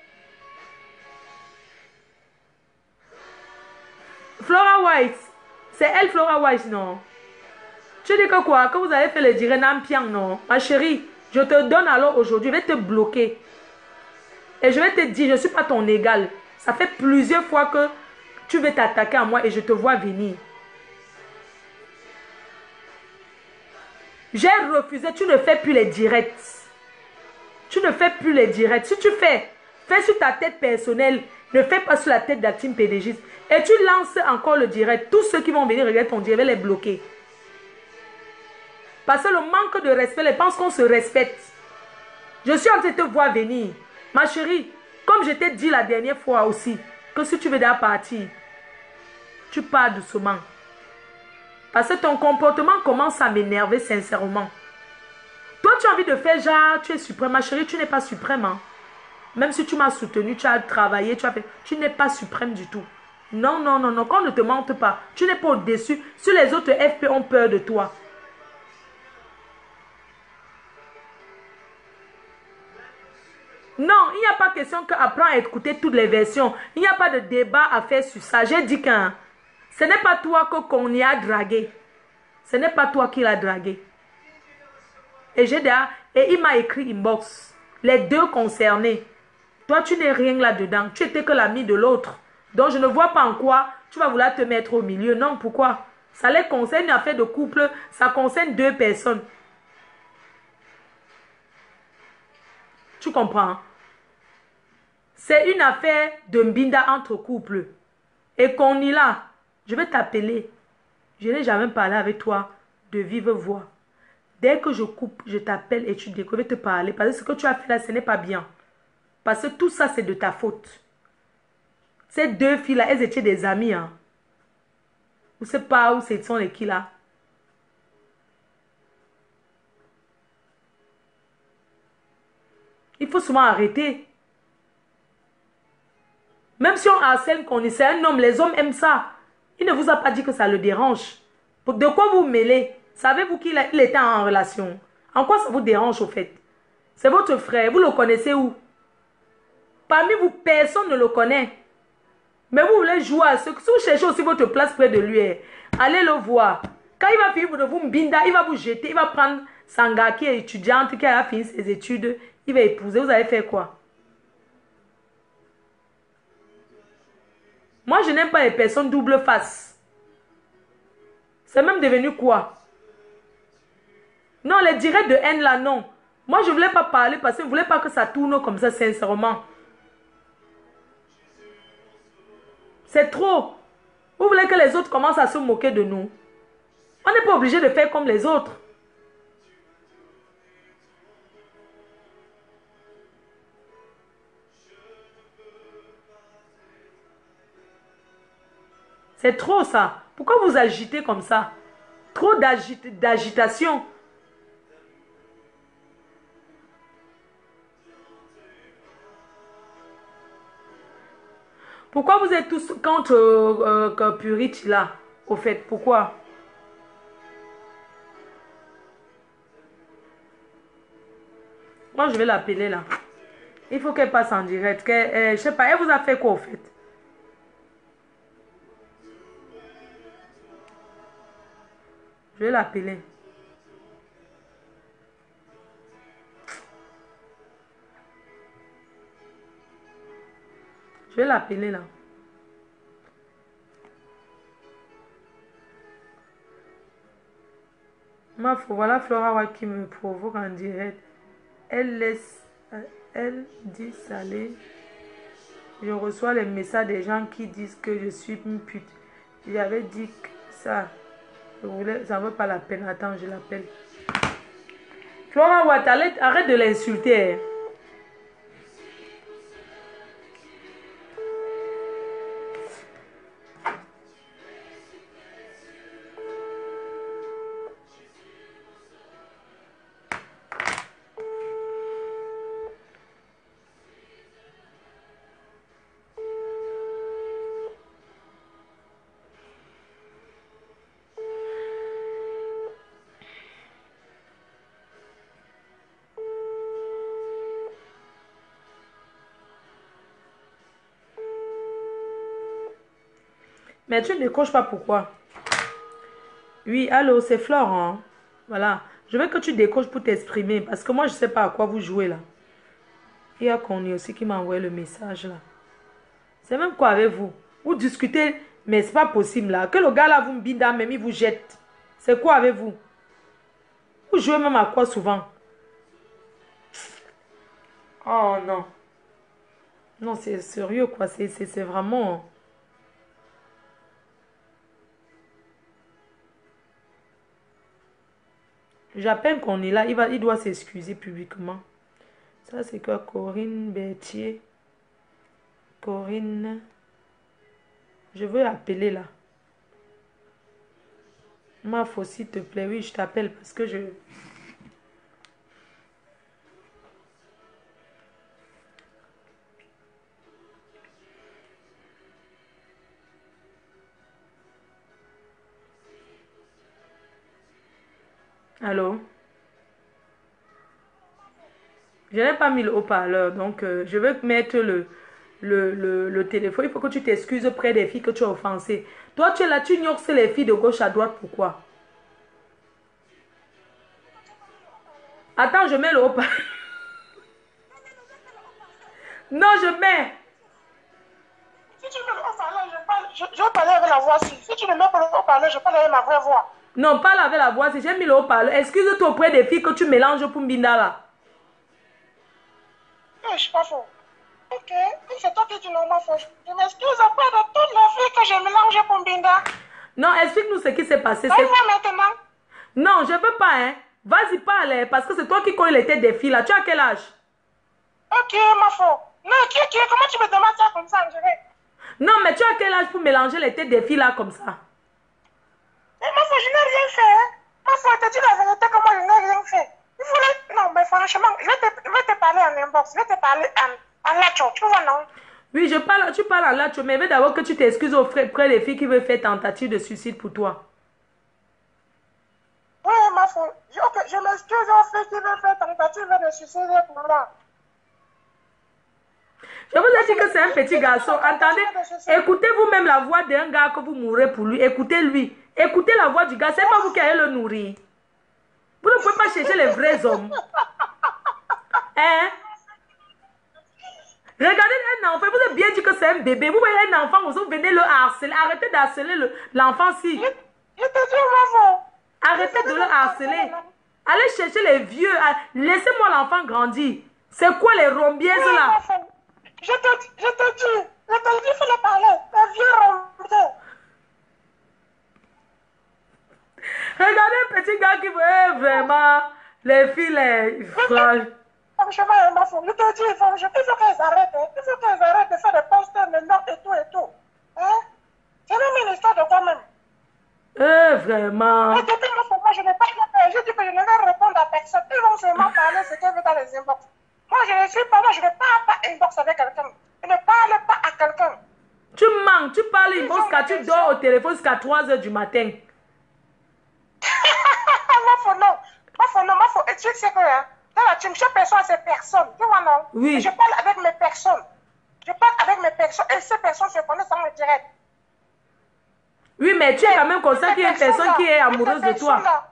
Flora White, c'est elle Flora White, non? Tu dis que quoi? Que vous avez fait le dire Nampiang, non? Ma chérie, je te donne alors aujourd'hui, je vais te bloquer. Et je vais te dire, je ne suis pas ton égal. Ça fait plusieurs fois que tu veux t'attaquer à moi et je te vois venir. J'ai refusé, tu ne fais plus les directs. Tu ne fais plus les directs. Si tu fais sur ta tête personnelle, ne fais pas sur la tête de la team PDG. Et tu lances encore le direct. Tous ceux qui vont venir regarder ton direct, je vais les bloquer. Parce que le manque de respect, ils pensent qu'on se respecte. Je suis en train de te voir venir. Ma chérie, comme je t'ai dit la dernière fois aussi, que si tu veux déjà partir, tu pars doucement. Parce que ton comportement commence à m'énerver sincèrement. Toi, tu as envie de faire genre, tu es suprême. Ma chérie, tu n'es pas suprême. Hein? Même si tu m'as soutenu, tu as travaillé, tu n'es pas suprême du tout. Non, non, non, non. Qu'on ne te mente pas. Tu n'es pas au-dessus. Si les autres FP ont peur de toi. Non, il n'y a pas question qu'apprendre à écouter toutes les versions. Il n'y a pas de débat à faire sur ça. J'ai dit que ce n'est pas toi qu'on y a dragué. Ce n'est pas toi qui l'as dragué. Et il m'a écrit inbox. Les deux concernés. Toi, tu n'es rien là-dedans. Tu étais que l'ami de l'autre. Donc, je ne vois pas en quoi tu vas vouloir te mettre au milieu. Non, pourquoi? Ça les concerne une affaire de couple. Ça concerne deux personnes. Tu comprends? C'est une affaire de mbinda entre couples. Et qu'on y là, je vais t'appeler. Je n'ai jamais parlé avec toi de vive voix. Dès que je coupe, je t'appelle et tu dis que je vais te parler. Parce que ce que tu as fait là, ce n'est pas bien. Parce que tout ça, c'est de ta faute. Ces deux filles-là, elles étaient des amies. Hein. Je ne sais pas où ce sont les qui là. Il faut souvent arrêter. Même si on harcèle, qu'on est un homme, les hommes aiment ça. Il ne vous a pas dit que ça le dérange. De quoi vous mêlez? Savez-vous qu'il était en relation? En quoi ça vous dérange au fait? C'est votre frère, vous le connaissez où? Parmi vous, personne ne le connaît. Mais vous voulez jouer à ce que... Si vous cherchez aussi votre place près de lui, allez le voir. Quand il va finir de vous mbinda, il va vous jeter, il va prendre Sanga qui est étudiante, qui a fini ses études, il va épouser. Vous allez faire quoi? Moi, je n'aime pas les personnes double face. C'est même devenu quoi? Non, les directs de haine là, non. Moi, je ne voulais pas parler parce que je ne voulais pas que ça tourne comme ça, sincèrement. C'est trop. Vous voulez que les autres commencent à se moquer de nous? On n'est pas obligé de faire comme les autres. C'est trop ça. Pourquoi vous agitez comme ça? Trop d'agitation. Pourquoi vous êtes tous contre Purity là? Au fait, pourquoi? Moi, je vais l'appeler là. Il faut qu'elle passe en direct. Je sais pas, elle vous a fait quoi au fait? Je vais l'appeler. Je vais l'appeler là. Voilà Flora qui me provoque en direct. Elle dit salé. Je reçois les messages des gens qui disent que je suis une pute. J'avais dit que ça. Ça ne vaut pas la peine. Attends, je l'appelle. Flora Watt, arrête de l'insulter. Mais tu ne décroches pas pourquoi? Oui, allô, c'est Florent. Voilà. Je veux que tu décroches pour t'exprimer. Parce que moi, je ne sais pas à quoi vous jouez là. Il y a Connie aussi qui m'a envoyé le message là. C'est même quoi avec vous? Vous discutez, mais c'est pas possible là. Que le gars là vous me binda, même il vous jette. C'est quoi avec vous? Vous jouez même à quoi souvent? Oh non. Non, c'est sérieux quoi. C'est vraiment... J'appelle qu'on est là, il doit s'excuser publiquement. Ça, c'est que Corinne Berthier. Corinne. Je veux appeler là. Ma faut s'il te plaît. Oui, je t'appelle parce que je... Allô? Je n'ai pas mis le haut-parleur, donc je vais mettre le téléphone. Il faut que tu t'excuses près des filles que tu as offensées. Toi, tu es là, tu ignores les filles de gauche à droite. Pourquoi? Attends, je mets le haut-parleur. Non, je mets. Si tu mets le haut-parleur, je vais parler avec la voix. Si tu ne mets pas le haut-parleur, je parle avec ma vraie voix. Non, parle avec la voix. Si j'ai mis le haut-parleur, excuse-toi auprès des filles que tu mélanges pour Mbinda là. Je suis pas faux. Ok, c'est toi qui dis non, ma faux. Je m'excuse auprès de toutes les filles que j'ai mélangées pour Mbinda. Non, explique-nous ce qui s'est passé. Maintenant. Non, je veux pas, hein. Vas-y, parle, parce que c'est toi qui connais les têtes des filles là. Tu as quel âge? Ok, ma faux. Non, comment tu me demandes ça comme ça, en direct? Non, mais tu as quel âge pour mélanger les têtes des filles là comme ça? Mais ma faux, je n'ai rien fait, hein. Ma faux, te dis la vérité que moi, je n'ai rien fait. Il faut... Non, mais franchement, je vais te parler inbox. Je vais te parler en lacho, tu vois, non? Oui, tu parles en lacho, mais il veut d'abord que tu t'excuses auprès des filles qui veulent faire tentative de suicide pour toi. Oui, ma fille. Je m'excuse aux filles qui veulent faire tentative de suicide pour moi. Je vous ai dit que c'est un petit garçon. Attendez, écoutez vous-même la voix d'un gars que vous mourrez pour lui. Écoutez-lui. Écoutez la voix du gars. C'est pas vous qui allez le nourrir. Vous ne pouvez pas chercher les vrais hommes. Hein? Regardez un enfant. Vous avez bien dit que c'est un bébé. Vous voyez un enfant, vous venez le harceler. Arrêtez d'harceler l'enfant-ci. Je te dis, maman. Arrêtez de le harceler. Allez chercher les vieux. Laissez-moi l'enfant grandir. C'est quoi les rombiaises là? Je te dis, fais-le parler. Les vieux rombiers. Regardez un petit gars qui veut vraiment les filles, les franges. Franchement, ma femme, je te dis, il faut qu'elles arrêtent. Il faut qu'elles arrêtent de faire des posts maintenant et tout et tout. Hein? C'est même une histoire de toi-même. Vraiment. Et depuis ma femme, moi, je n'ai pas de peur. Je dis que je ne vais répondre à personne. Ils vont seulement parler ce qu'elles veulent dans les inbox. Moi, je ne suis pas, moi, je ne parle pas inbox avec quelqu'un. Je ne parle pas à quelqu'un. Tu manques, tu parles inbox quand tu dors au téléphone jusqu'à 3 h du matin. Ma femme, et tu sais que dans la team, chaque personne a ses personnes. Tu vois, non? Oui. Et je parle avec mes personnes. Je parle avec mes personnes et ces personnes se connaissent sans me direct. Oui, mais tu es quand même conscient qu'il y a une personne qui est amoureuse de toi. Là.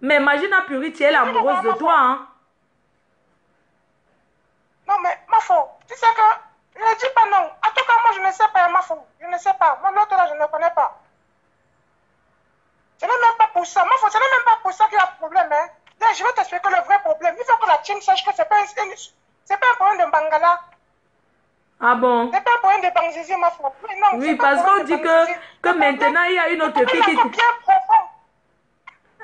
Mais imagine à Puri, tu es l'amoureuse de toi, hein? Non, mais ma femme, tu sais que je ne dis pas non. En tout cas, moi, je ne sais pas, ma femme. Je ne sais pas. Moi, l'autre là, je ne connais pas. Ce n'est même pas pour ça. Ma femme, ce n'est même pas pour ça qu'il y a un problème, hein. Là, je vais t'expliquer le vrai problème. Il faut que la team sache que ce n'est pas un problème de Bangala. Ah bon? C'est pas un problème de Bangzizi, ma femme. Oui, parce qu'on dit que maintenant, il y a une autre fille qui... Il est encore bien profond.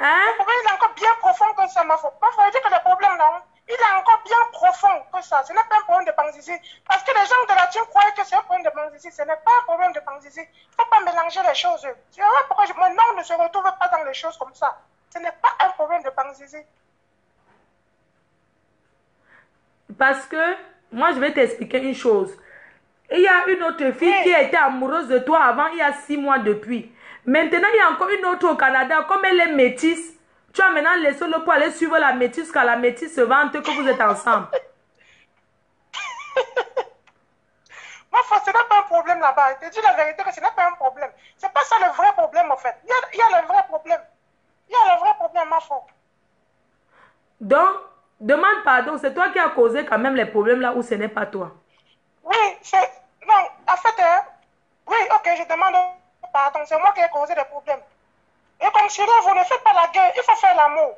Hein? Le problème est encore bien profond que ça, ma femme. Ma femme, je dis que le problème, là, il est encore bien profond que ça. Ce n'est pas un problème de Bangzizi. Parce que les gens de la team croient que c'est un problème de Bangzizi. Ce n'est pas un problème de Bangzizi. Il ne faut pas mélanger les choses. Tu vois pourquoi mon nom ne se retrouve pas dans les choses comme ça. Ce n'est pas un problème de Bangzizi. Parce que, moi, je vais t'expliquer une chose. Il y a une autre fille qui a été amoureuse de toi avant, il y a 6 mois depuis. Maintenant, il y a encore une autre au Canada. Comme elle est métisse, tu as maintenant laissé le pour aller suivre la métisse, car la métisse se vante que vous êtes ensemble. Moi, ce n'est pas un problème là-bas. Je te dis la vérité que ce n'est pas un problème. Ce n'est pas ça le vrai problème, en fait. Il y a le vrai problème. Il y a le vrai problème, ma faute. Donc, demande pardon. C'est toi qui as causé quand même les problèmes là où ce n'est pas toi. Oui, c'est... Non, en fait, oui, ok, je demande pardon. C'est moi qui ai causé des problèmes. Et comme chérie, vous ne faites pas la guerre. Il faut faire l'amour.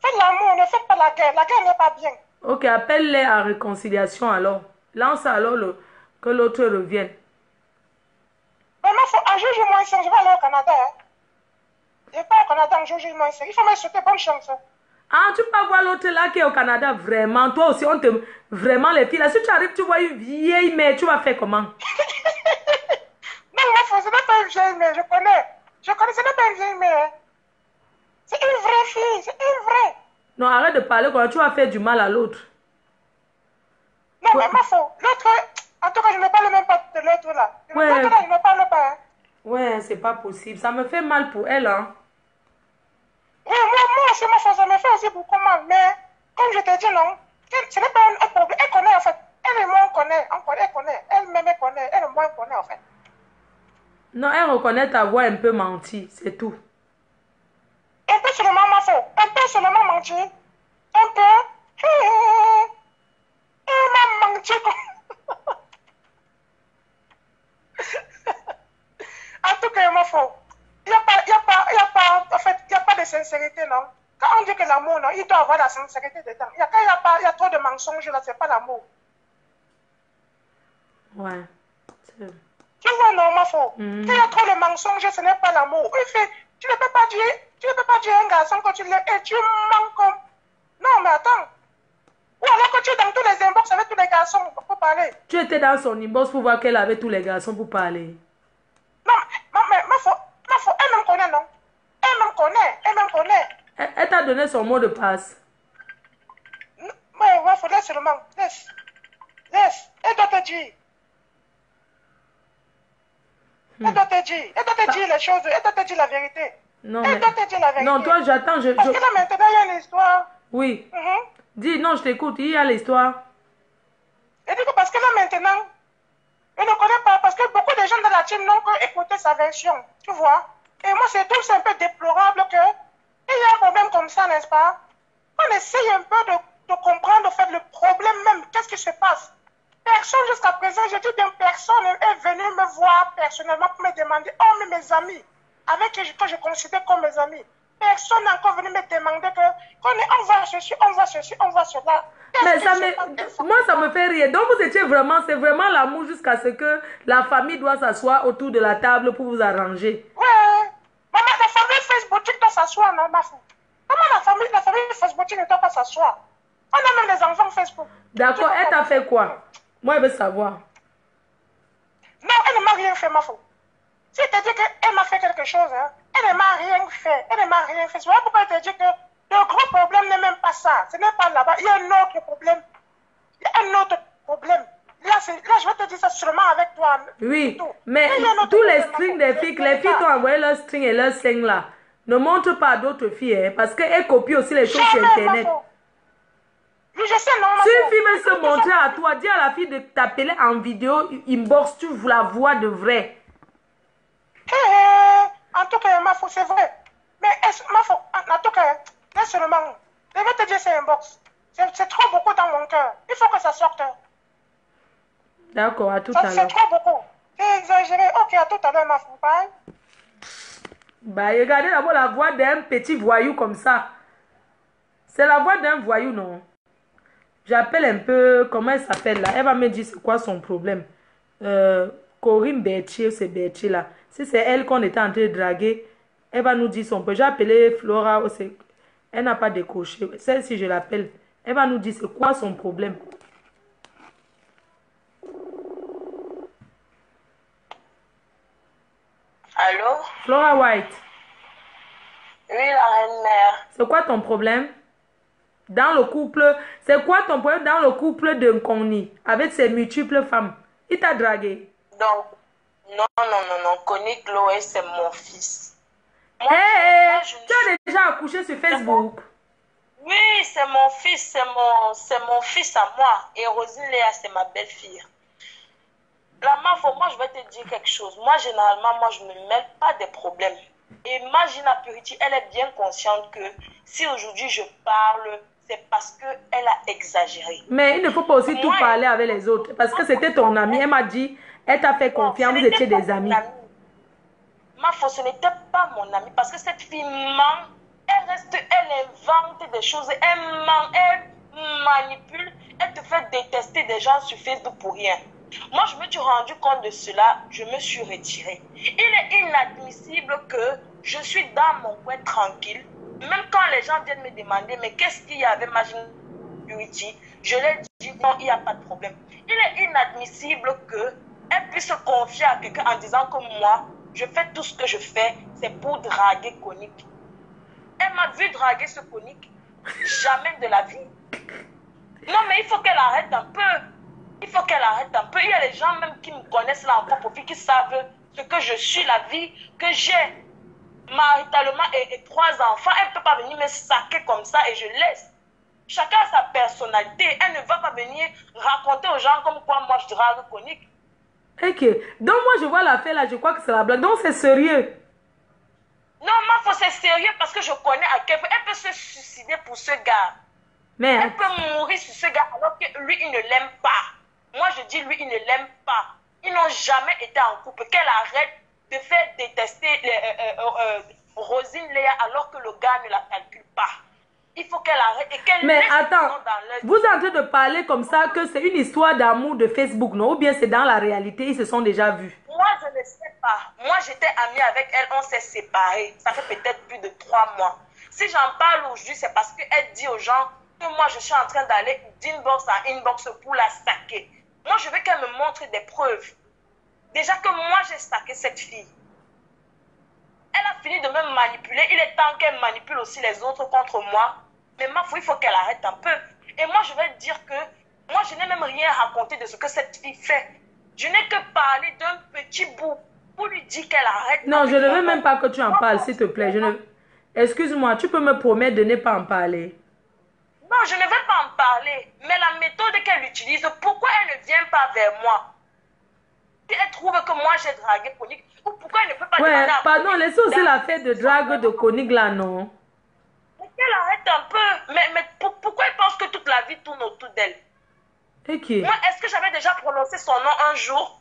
Faites l'amour, ne faites pas la guerre. La guerre n'est pas bien. Ok, appelle-les à réconciliation alors. Lance alors que l'autre revienne. Maintenant, en juge-moi ici, je vais aller au Canada. Hein. Je ne vais pas au Canada en juge-moi ici. Il faut me souhaiter bonne chance. Ah, tu peux voir l'autre là qui est au Canada, vraiment. Toi aussi, on te... Vraiment, les filles. Là, si tu arrives, tu vois une vieille mère, tu vas faire comment? Non, ma fille, ce n'est pas une vieille mère, je connais. Je connais, ce n'est pas une vieille mère. C'est une vraie fille, c'est une vraie. Non, arrête de parler quand tu vas faire du mal à l'autre. Non, mais ma fille, l'autre... En tout cas, je ne parle même pas de l'autre là. Ouais. L'autre là, je ne parle pas. Hein. Ouais, c'est pas possible. Ça me fait mal pour elle, hein. Oui, moi aussi, ma fille, ça me fait aussi beaucoup mal. Mais, comme je te dis, non, ce n'est pas un problème. Elle connaît, en fait. Elle et moi, on connaît. Elle connaît. Elle-même, elle connaît. Elle et moi, on connaît, en fait. Non, elle reconnaît ta voix un peu mentie, c'est tout. Un peu seulement, ma fille. Un peu seulement menti. Un peu. Elle m'a menti. En tout cas, ma fille, il n'y a pas de sincérité, non. Quand on dit que l'amour, non, il doit avoir la sincérité dedans. Quand il y a trop de mensonges, là, c'est pas l'amour. Ouais. Tu vois, non, ma fille. Quand il y a trop de mensonges, ce n'est pas l'amour. Tu ne peux pas dire à un garçon que tu l'aimes et tu mens comme... Non, mais attends. Ou alors que tu es dans tous les inbox avec tous les garçons pour parler. Tu étais dans son inbox pour voir qu'elle avait tous les garçons pour parler. Non, mais ma fille, elle me connaît, non? Elle me connaît. Elle t'a donné son mot de passe. Ma Ouais, faut laisse seulement. Laisse. Laisse. Elle doit te dire. Elle doit te dire. Elle doit te dire les choses. Elle doit te dire la vérité. Non, Elle mais... doit te dire la vérité. Non, toi, j'attends. Parce que là, maintenant, il y a une histoire. Oui. Mhm. Dis, non, je t'écoute. Il y a l'histoire. Et du coup, parce que là, maintenant, je ne connais pas. Parce que beaucoup de gens de la team n'ont qu'écouté sa version. Tu vois. Et moi, c'est tout, c'est un peu déplorable que il y a un problème comme ça, n'est-ce pas? On essaye un peu de comprendre, en fait, le problème même. Qu'est-ce qui se passe? Personne jusqu'à présent, je dis bien personne est venu me voir personnellement pour me demander, oh, mais mes amis, avec que je considère comme mes amis, personne n'est encore venu me demander on voit ceci, on voit ceci, on voit cela. Mais moi, ça me fait rire. Donc, vous étiez vraiment, c'est vraiment l'amour jusqu'à ce que la famille doit s'asseoir autour de la table pour vous arranger. Ouais. Maman, la famille Facebook doit s'asseoir, non, ma fille. Comment la famille Facebook ne doit pas s'asseoir? On a même les enfants Facebook. D'accord, elle t'a fait quoi? Moi, je veux savoir. Non, elle ne m'a rien fait, ma fille. Si tu dis qu'elle m'a fait quelque chose, hein, elle ne m'a rien fait. Elle ne m'a rien fait. C'est pourquoi je te dis que le gros problème n'est même pas ça. Ce n'est pas là-bas. Il y a un autre problème. Il y a un autre problème. Là, je vais te dire ça seulement avec toi. Oui, mais tous les strings des filles, les filles t'ont envoyé leurs strings et leurs signes là. Ne montre pas à d'autres filles, hein, parce qu'elles copient aussi les choses sur Internet. Oui, je sais, non, si une fille veut se montrer à toi, dis à la fille de t'appeler en vidéo, inbox, tu la vois de vrai. En tout cas, ma fille, c'est vrai. Mais ma fille, en tout cas, laisse seulement. Je vais te dire, c'est inbox. C'est trop beaucoup dans mon cœur. Il faut que ça sorte. D'accord, à tout à l'heure. C'est trop beaucoup. C'est exagéré. Ok, à tout à l'heure, ma fille. Bye. Bah, regardez d'abord la voix d'un petit voyou comme ça. C'est la voix d'un voyou, non? J'appelle un peu, comment elle s'appelle là? Elle va me dire c'est quoi son problème. Corinne Berthier, c'est Berthier là. Si c'est elle qu'on était en train de draguer, elle va nous dire son problème. J'ai appelé Flora, elle n'a pas décroché. Celle-ci, je l'appelle. Elle va nous dire c'est quoi son problème. Allô? Flora White. Oui, la reine-mère. C'est quoi ton problème? Dans le couple, c'est quoi ton problème dans le couple de Nkoni avec ses multiples femmes? Il t'a dragué? Donc, non. Connie Chloé, c'est mon fils. Tu as déjà accouché sur Facebook? Oui, c'est mon fils, c'est mon fils à moi. Et Rosine Léa, c'est ma belle-fille. La meuf, moi, je vais te dire quelque chose. Moi, généralement, je ne me mêle pas des problèmes. Et Magina Purity, elle est bien consciente que si aujourd'hui je parle, c'est parce qu'elle a exagéré. Mais il ne faut pas aussi tout parler avec les autres. Parce que c'était ton amie. Elle m'a dit, elle t'a fait confiance, vous étiez des amis. Ma foi, ce n'était pas mon amie. Parce que cette fille ment, elle invente des choses, elle ment, elle manipule, elle te fait détester des gens sur Facebook pour rien. Moi, je me suis rendu compte de cela, je me suis retirée. Il est inadmissible que je suis dans mon coin tranquille, même quand les gens viennent me demander, mais qu'est-ce qu'il y avait Magina Purity? Je leur dis non, il n'y a pas de problème. Il est inadmissible qu'elle puisse se confier à quelqu'un en disant que moi, je fais tout ce que je fais, c'est pour draguer Conique. Elle m'a vu draguer ce Conique, jamais de la vie. Non, mais il faut qu'elle arrête un peu. Il faut qu'elle arrête un peu. Il y a des gens même qui me connaissent là encore pour qui savent ce que je suis, la vie que j'ai maritalement et 3 enfants. Elle ne peut pas venir me saquer comme ça et je laisse. Chacun a sa personnalité. Elle ne va pas venir raconter aux gens comme quoi moi je drague Conique. Ok. Donc moi je vois l'affaire là, je crois que c'est la blague. Donc c'est sérieux. Non, ma foi, c'est sérieux parce que je connais à quel point elle peut se suicider pour ce gars. Mais elle peut mourir sur ce gars alors que lui, il ne l'aime pas. Moi, je dis lui, il ne l'aime pas. Ils n'ont jamais été en couple. Qu'elle arrête de faire détester Rosine Léa alors que le gars ne la calcule pas. Il faut qu'elle arrête et qu'elle... Mais attends, vous êtes en train de parler comme ça que c'est une histoire d'amour de Facebook, non? Ou bien c'est dans la réalité, ils se sont déjà vus? Moi, je ne sais pas. Moi, j'étais amie avec elle, on s'est séparés. Ça fait peut-être plus de 3 mois. Si j'en parle aujourd'hui, c'est parce qu'elle dit aux gens que moi, je suis en train d'aller d'inbox à inbox pour la saquer. Moi, je veux qu'elle me montre des preuves. Déjà que moi, j'ai saqué cette fille. Elle a fini de me manipuler. Il est temps qu'elle manipule aussi les autres contre moi. Mais ma foi, il faut qu'elle arrête un peu. Et moi, je vais dire que moi, je n'ai même rien raconté de ce que cette fille fait. Je n'ai que parlé d'un petit bout pour lui dire qu'elle arrête. Non, je ne veux même pas que tu en parles, s'il te plaît. Excuse-moi, tu peux me promettre de ne pas en parler. Non, je ne vais pas en parler. Mais la méthode qu'elle utilise, pourquoi elle ne vient pas vers moi? Elle trouve que moi j'ai dragué Konig. Ou pourquoi elle ne peut pas demander à pardon, Konig laissez aussi l'affaire de drague de Konig là, non? Mais qu'elle arrête un peu. Mais pourquoi elle pense que toute la vie tourne autour d'elle? Ok. Moi, est-ce que j'avais déjà prononcé son nom un jour?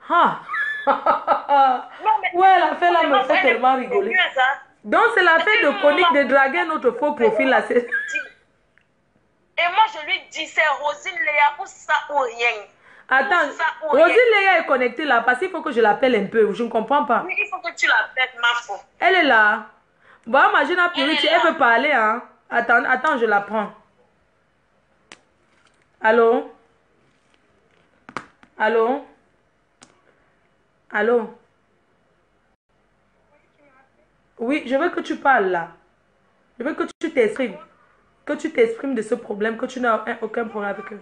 Ah. Non, mais ouais, l'affaire là me fait tellement rigoler. Hein? Donc c'est l'affaire de Konig de draguer notre faux profil là. Et moi je lui dis c'est Rosine Léa ou ça ou rien. Attends, Rosine Léa est connectée là parce qu'il faut que je l'appelle un peu. Je ne comprends pas. Oui, il faut que tu l'appelles, ma fille. Elle est là. Bon, imagine à Purity, elle veut parler, hein. Attends, je la prends. Allô? Allô? Allô? Oui, je veux que tu parles là. Je veux que tu t'exprimes. Que tu t'exprimes de ce problème, que tu n'as aucun problème avec eux.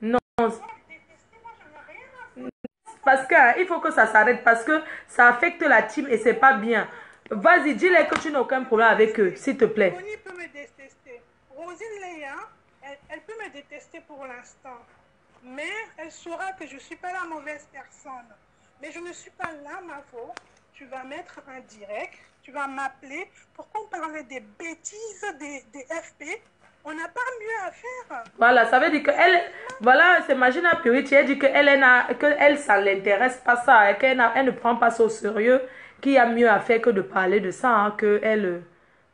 Non. Parce qu'il faut que ça s'arrête, parce que ça affecte la team et c'est pas bien. Vas-y, dis-leur que tu n'as aucun problème avec eux, s'il te plaît. Connie peut me détester. Rosine Léa, elle peut me détester pour l'instant. Mais elle saura que je ne suis pas la mauvaise personne. Mais je ne suis pas là, ma faute. Tu vas mettre un direct, tu vas m'appeler pour qu'on parle des bêtises des FP. On n'a pas mieux à faire. Voilà, ça veut dire qu'elle, voilà, c'est Magina Purity, elle dit qu'elle, ça ne l'intéresse pas ça, qu'elle ne prend pas ça au sérieux, qu'il y a mieux à faire que de parler de ça, hein, qu'elle,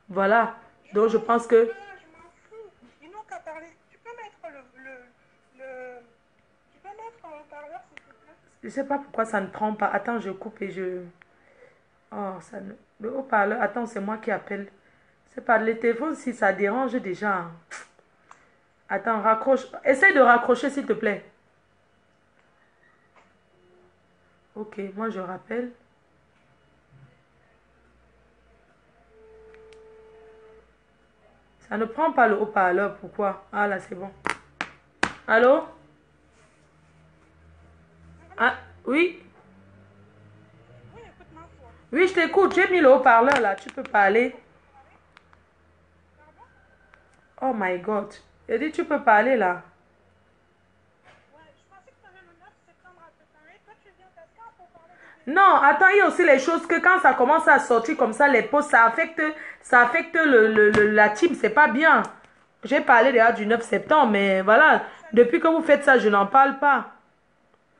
voilà. Donc je pense que... Je m'en fous. Ils n'ont qu'à parler. Tu peux mettre tu peux mettre en haut-parleur, s'il te plaît. Je sais pas pourquoi ça ne prend pas. Attends, je coupe et je... Oh, ça ne... Le haut-parleur, attends, c'est moi qui appelle. C'est pas le téléphone, si ça dérange déjà. Attends, raccroche. Essaye de raccrocher, s'il te plaît. Ok, moi je rappelle. Ça ne prend pas le haut-parleur, pourquoi? Ah là, c'est bon. Allô? Ah, oui? Oui, écoute-moi. Oui, je t'écoute. J'ai mis le haut-parleur là, tu peux parler. Oh my God. J'ai dit, tu peux parler là. Ouais, je pensais que tu avais le 9 septembre à préparer. Toi, tu viens t'asseoir pour parler Non, attends, il y a aussi les choses que quand ça commence à sortir comme ça, les posts, ça affecte la team, c'est pas bien. J'ai parlé déjà du 9 septembre, mais voilà, depuis que vous faites ça, je n'en parle pas.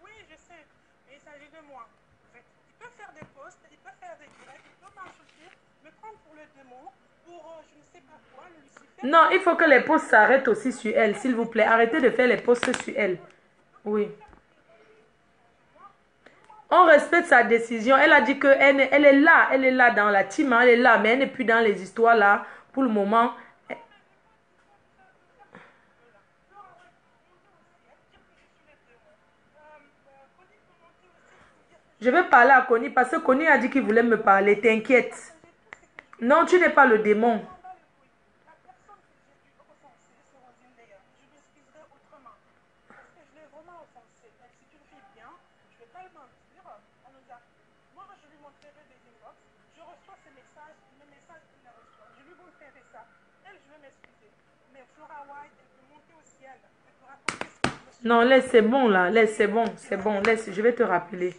Oui, je sais. Mais il s'agit de moi. En fait, il peut faire des posts, il peut faire des directs, il peut m'insulter, me prendre pour le démon, pour je ne sais pas quoi, le Lucifer. Non, il faut que les posts s'arrêtent aussi sur elle, s'il vous plaît. Arrêtez de faire les posts sur elle. Oui. On respecte sa décision. Elle a dit qu'elle elle est là dans la team, hein, elle est là, mais elle n'est plus dans les histoires là pour le moment. Je vais parler à Connie parce que Connie a dit qu'il voulait me parler. T'inquiète. Non, tu n'es pas le démon. La personne que j'ai dû offenser, c'est Rosine Léa. Je m'excuserai autrement. Parce que je l'ai vraiment offensée. C'est une fille bien, je ne vais pas le mentir. Moi, je lui montrerai des inbox. Je reçois ces messages, mes messages qu'il les reçoit. Je lui montrerai ça. Elle, je vais m'excuser. Mais Flora White, elle peut monter au ciel. Elle peut raconter ce qu'elle veut. Non, laisse, c'est bon là. Laisse, c'est bon. C'est bon. Laisse, je vais te rappeler.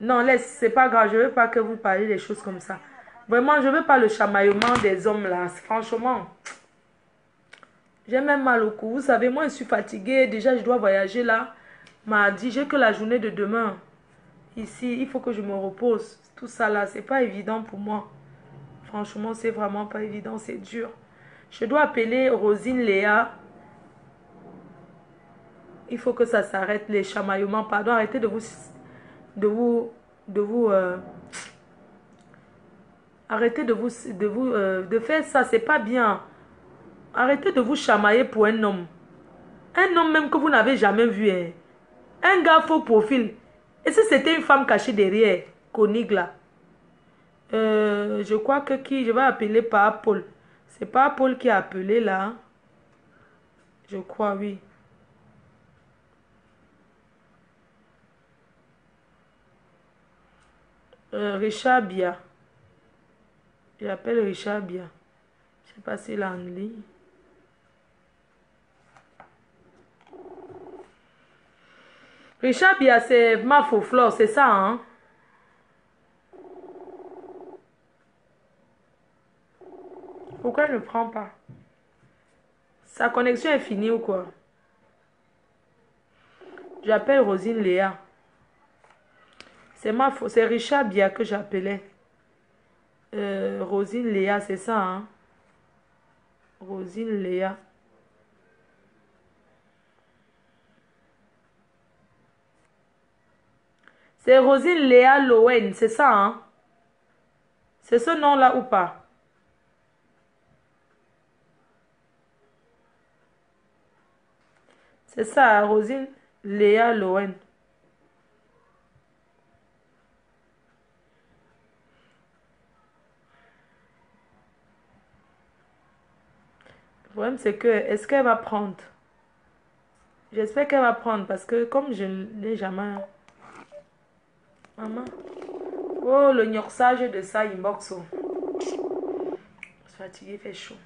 Non, laisse, c'est pas grave. Je veux pas que vous parliez des choses comme ça. Vraiment, je veux pas le chamaillement des hommes là. Franchement. J'ai même mal au cou. Vous savez, moi, je suis fatiguée. Déjà, je dois voyager là. Mardi, j'ai que la journée de demain. Ici, il faut que je me repose. Tout ça là, c'est pas évident pour moi. Franchement, c'est vraiment pas évident. C'est dur. Je dois appeler Rosine Léa. Il faut que ça s'arrête, les chamaillements. Pardon, arrêtez arrêtez de faire ça, c'est pas bien. Arrêtez de vous chamailler pour un homme. Un homme même que vous n'avez jamais vu. Hein. Un gars faux profil. Et si c'était une femme cachée derrière, Konig là. Je crois que qui? Je vais appeler par Paul. C'est pas Paul qui a appelé là. Je crois, oui. Richard Bia. J'appelle Richard Bia. Je sais pas s'il est en ligne. Richard Bia, c'est ma faux fleur, c'est ça, hein? Pourquoi il ne prend pas? Sa connexion est finie ou quoi? J'appelle Rosine Léa. C'est ma faux, c'est Richard Bia que j'appelais. Rosine Léa, c'est ça, hein? Rosine Léa. C'est Rosine Léa Lowen, c'est ça, hein? C'est ce nom-là ou pas? C'est ça, Rosine Léa Lowen. Le problème, c'est que, est-ce qu'elle va prendre? J'espère qu'elle va prendre parce que comme je n'ai jamais... Maman. Oh, le gnorsage de ça, inbox. Je suis fatiguée, il fait chaud.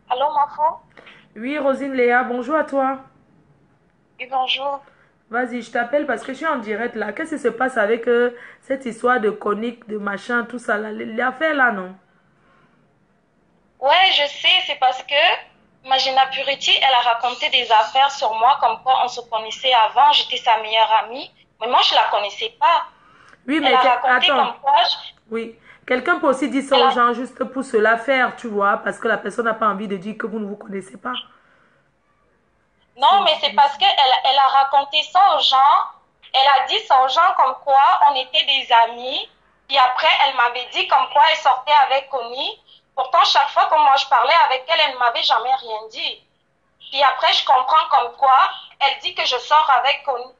Allô, Mafo? Oui, Rosine Léa, bonjour à toi. Oui, bonjour. Vas-y, je t'appelle parce que je suis en direct là. Qu'est-ce qui se passe avec cette histoire de conique, de machin, tout ça là? L'affaire là, non? Ouais, je sais, c'est parce que Magina Purity, elle a raconté des affaires sur moi, comme quoi on se connaissait avant, j'étais sa meilleure amie, mais moi je la connaissais pas. Oui, mais Elle a raconté attends. comme quoi Oui. Quelqu'un peut aussi dire ça aux gens juste pour se la faire, tu vois, parce que la personne n'a pas envie de dire que vous ne vous connaissez pas. Non, mais c'est parce qu'elle elle a raconté ça aux gens, elle a dit ça aux gens comme quoi on était des amis, puis après elle m'avait dit comme quoi elle sortait avec Connie. Pourtant, chaque fois que moi je parlais avec elle, elle ne m'avait jamais rien dit. Puis après, je comprends comme quoi elle dit que je sors avec Connie,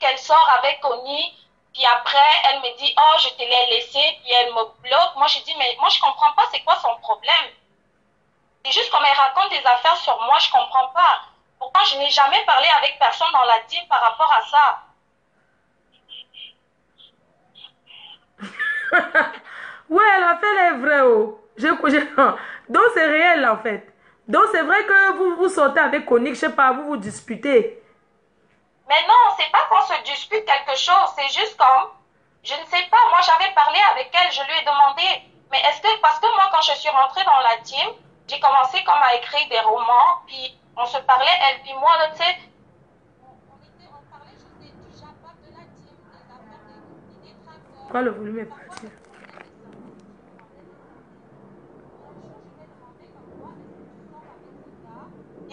qu'elle sort avec Connie. Puis après, elle me dit, oh, je te l'ai laissé, puis elle me bloque. Moi, je dis, mais moi, je comprends pas, c'est quoi son problème? C'est juste comme elle raconte des affaires sur moi, je comprends pas. Pourtant, je n'ai jamais parlé avec personne dans la team par rapport à ça. Ouais, l'affaire est vraie, oh. Donc, c'est réel, en fait. Donc, c'est vrai que vous sortez avec Connie, je sais pas, vous vous disputez. Mais non, c'est pas qu'on se dispute quelque chose, c'est juste comme, je ne sais pas, moi j'avais parlé avec elle, je lui ai demandé, mais est-ce que, parce que moi quand je suis rentrée dans la team, j'ai commencé comme à écrire des romans, puis on se parlait, elle puis moi, là, tu sais, on parlait juste du Japon de la team, des affaires des tracteurs. Pourquoi le volume est parti?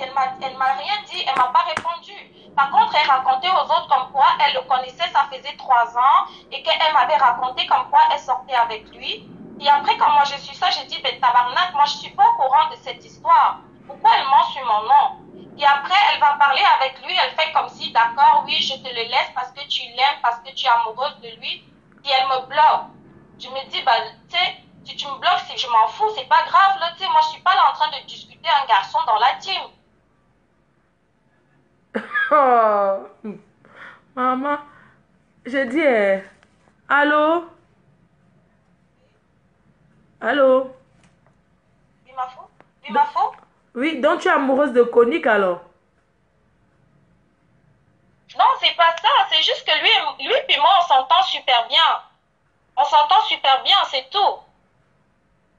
Elle m'a rien dit, elle m'a pas répondu. Par contre, elle racontait aux autres comme quoi elle le connaissait, ça faisait 3 ans, et qu'elle m'avait raconté comme quoi elle sortait avec lui. Et après, quand moi j'ai su ça, j'ai dit, ben tabarnak, moi je suis pas au courant de cette histoire. Pourquoi elle ment sur mon nom? Et après, elle va parler avec lui, elle fait comme si, d'accord, oui, je te le laisse parce que tu l'aimes, parce que tu es amoureuse de lui, et elle me bloque. Je me dis, bah, tu sais, si tu me bloques, je m'en fous, c'est pas grave, là, tu sais, moi je suis pas là en train de discuter un garçon dans la team. Oh, maman, je dis, allô? Allô? Oui, ma fou? Oui, ma fou? Oui, donc tu es amoureuse de Conique alors? Non, c'est pas ça, c'est juste que lui et moi, on s'entend super bien. On s'entend super bien, c'est tout.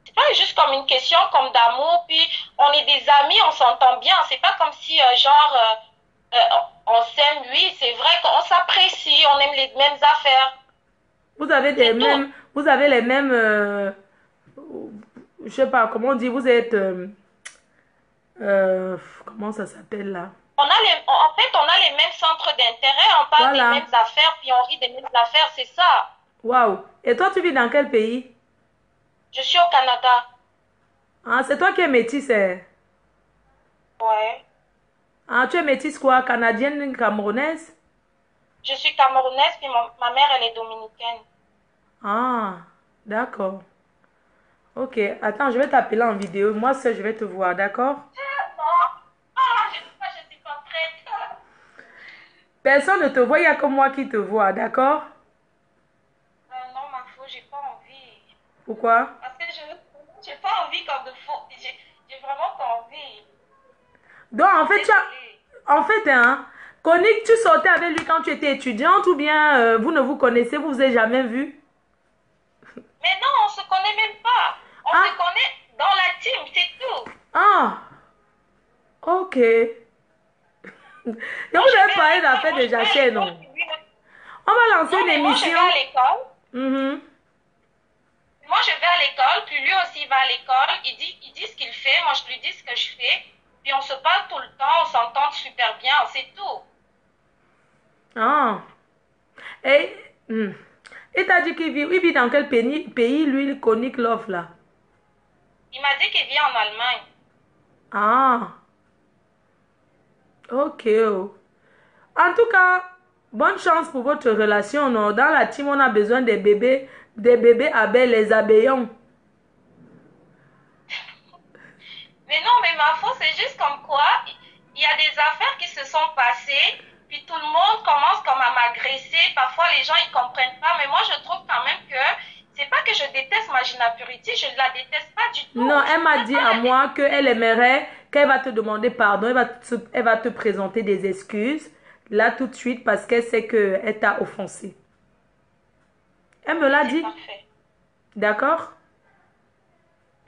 C'est pas juste comme une question comme d'amour, puis on est des amis, on s'entend bien. C'est pas comme si, on s'aime, oui, c'est vrai qu'on s'apprécie, on aime les mêmes affaires. Vous avez les mêmes, je sais pas, comment on dit, vous êtes, comment ça s'appelle là? En fait, on a les mêmes centres d'intérêt, on parle des mêmes affaires, puis on rit des mêmes affaires, c'est ça. Waouh! Et toi, tu vis dans quel pays? Je suis au Canada. Ah, c'est toi qui es métisse, Ouais. Ah, tu es métisse quoi? Canadienne, camerounaise? Je suis camerounaise, puis ma mère, elle est dominicaine. Ah, d'accord. Ok, attends, je vais t'appeler en vidéo. Moi seul, je vais te voir, d'accord? Non. Ah, je suis pas prête. Personne ne te voit, il n'y a que moi qui te vois, d'accord? Non, ma faux, j'ai pas envie. Pourquoi? Parce que j'ai pas envie comme de faux. J'ai vraiment pas envie. Donc, en fait, Désolée. hein, Conique, tu sortais avec lui quand tu étais étudiante ou bien vous ne vous connaissez, vous vous avez jamais vu? Mais non, on se connaît même pas. On se Ah, connaît dans la team, c'est tout. ah, ok. Donc, Moi, vous je avez vais à parlé l'école. d'affaires Moi, de je vais à Jachère, l'école. non? On va lancer Non, une mais moi, je vais émission. à l'école. Mhm. Moi, je vais à l'école, puis lui aussi va à l'école. Il dit ce qu'il fait, moi, je lui dis ce que je fais. Puis on se parle tout le temps, on s'entend super bien, c'est tout. Ah. Et, hmm. Il t'a dit il vit dans quel pays, lui, le Conique Love, là? Il m'a dit qu'il vit en Allemagne. Ah, ok. Oh. En tout cas, bonne chance pour votre relation, non? Dans la team, on a besoin des bébés abeilles, les abeillons. Mais non, mais ma faute, c'est juste comme quoi, il y a des affaires qui se sont passées, puis tout le monde commence comme à m'agresser. Parfois, les gens, ils comprennent pas, mais moi, je trouve quand même que c'est pas que je déteste ma Gina Purity, je ne la déteste pas du tout. Non, Je elle ne m'a peux dit pas à la moi détester. qu'elle aimerait, qu'elle va te demander pardon, elle va te présenter des excuses, là tout de suite, parce qu'elle sait qu'elle t'a offensé. Elle me Ok, l'a c'est dit, parfait. d'accord?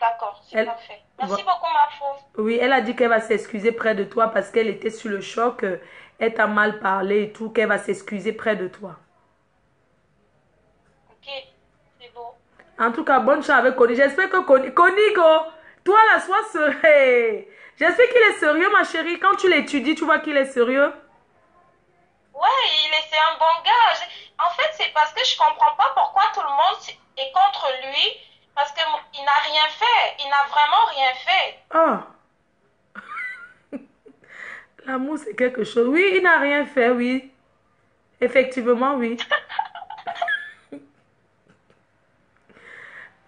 D'accord, c'est Elle, parfait. vo- Merci beaucoup, ma faute. oui, elle a dit qu'elle va s'excuser près de toi parce qu'elle était sur le choc, elle t'a mal parlé et tout, qu'elle va s'excuser près de toi. Ok, c'est beau. En tout cas, bonne chance avec Connie. J'espère que Conigo, toi là, sois sérieux. J'espère qu'il est sérieux, ma chérie. Quand tu l'étudies, tu vois qu'il est sérieux. Ouais, c'est un bon gars. En fait, c'est parce que je comprends pas pourquoi tout le monde est contre lui. Parce que il n'a rien fait. Il n'a vraiment rien fait. Ah, l'amour, c'est quelque chose. Oui, il n'a rien fait, oui. Effectivement, oui.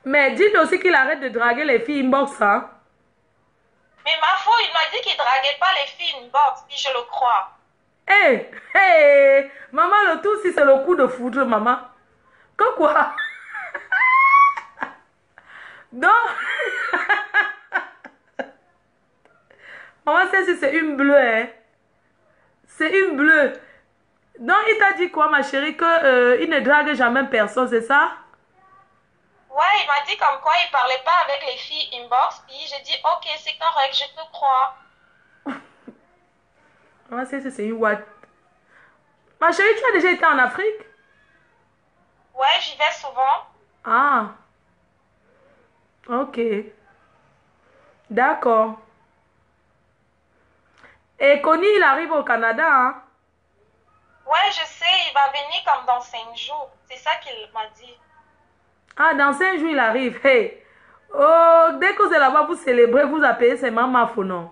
Mais dites aussi qu'il arrête de draguer les filles inbox, hein. Mais ma foi, il m'a dit qu'il draguait pas les filles inbox, puis je le crois. Hé, hé, maman, le tout, si c'est le coup de foudre, maman. Que quoi? Donc, maman, c'est une bleue, hein. C'est une bleue. Donc, il t'a dit quoi, ma chérie, que il ne drague jamais personne, c'est ça? Ouais, il m'a dit comme quoi il parlait pas avec les filles inbox, puis j'ai dit ok, c'est correct, je te crois. Maman, c'est une what? Ma chérie, tu as déjà été en Afrique? Ouais, j'y vais souvent. Ah, ok. D'accord. Et Connie, il arrive au Canada, hein? Ouais, je sais, il va venir comme dans 5 jours. C'est ça qu'il m'a dit. Ah, dans 5 jours, il arrive. Hey. Oh, dès que vous êtes là-bas, vous célébrez, vous appelez c'est maman non?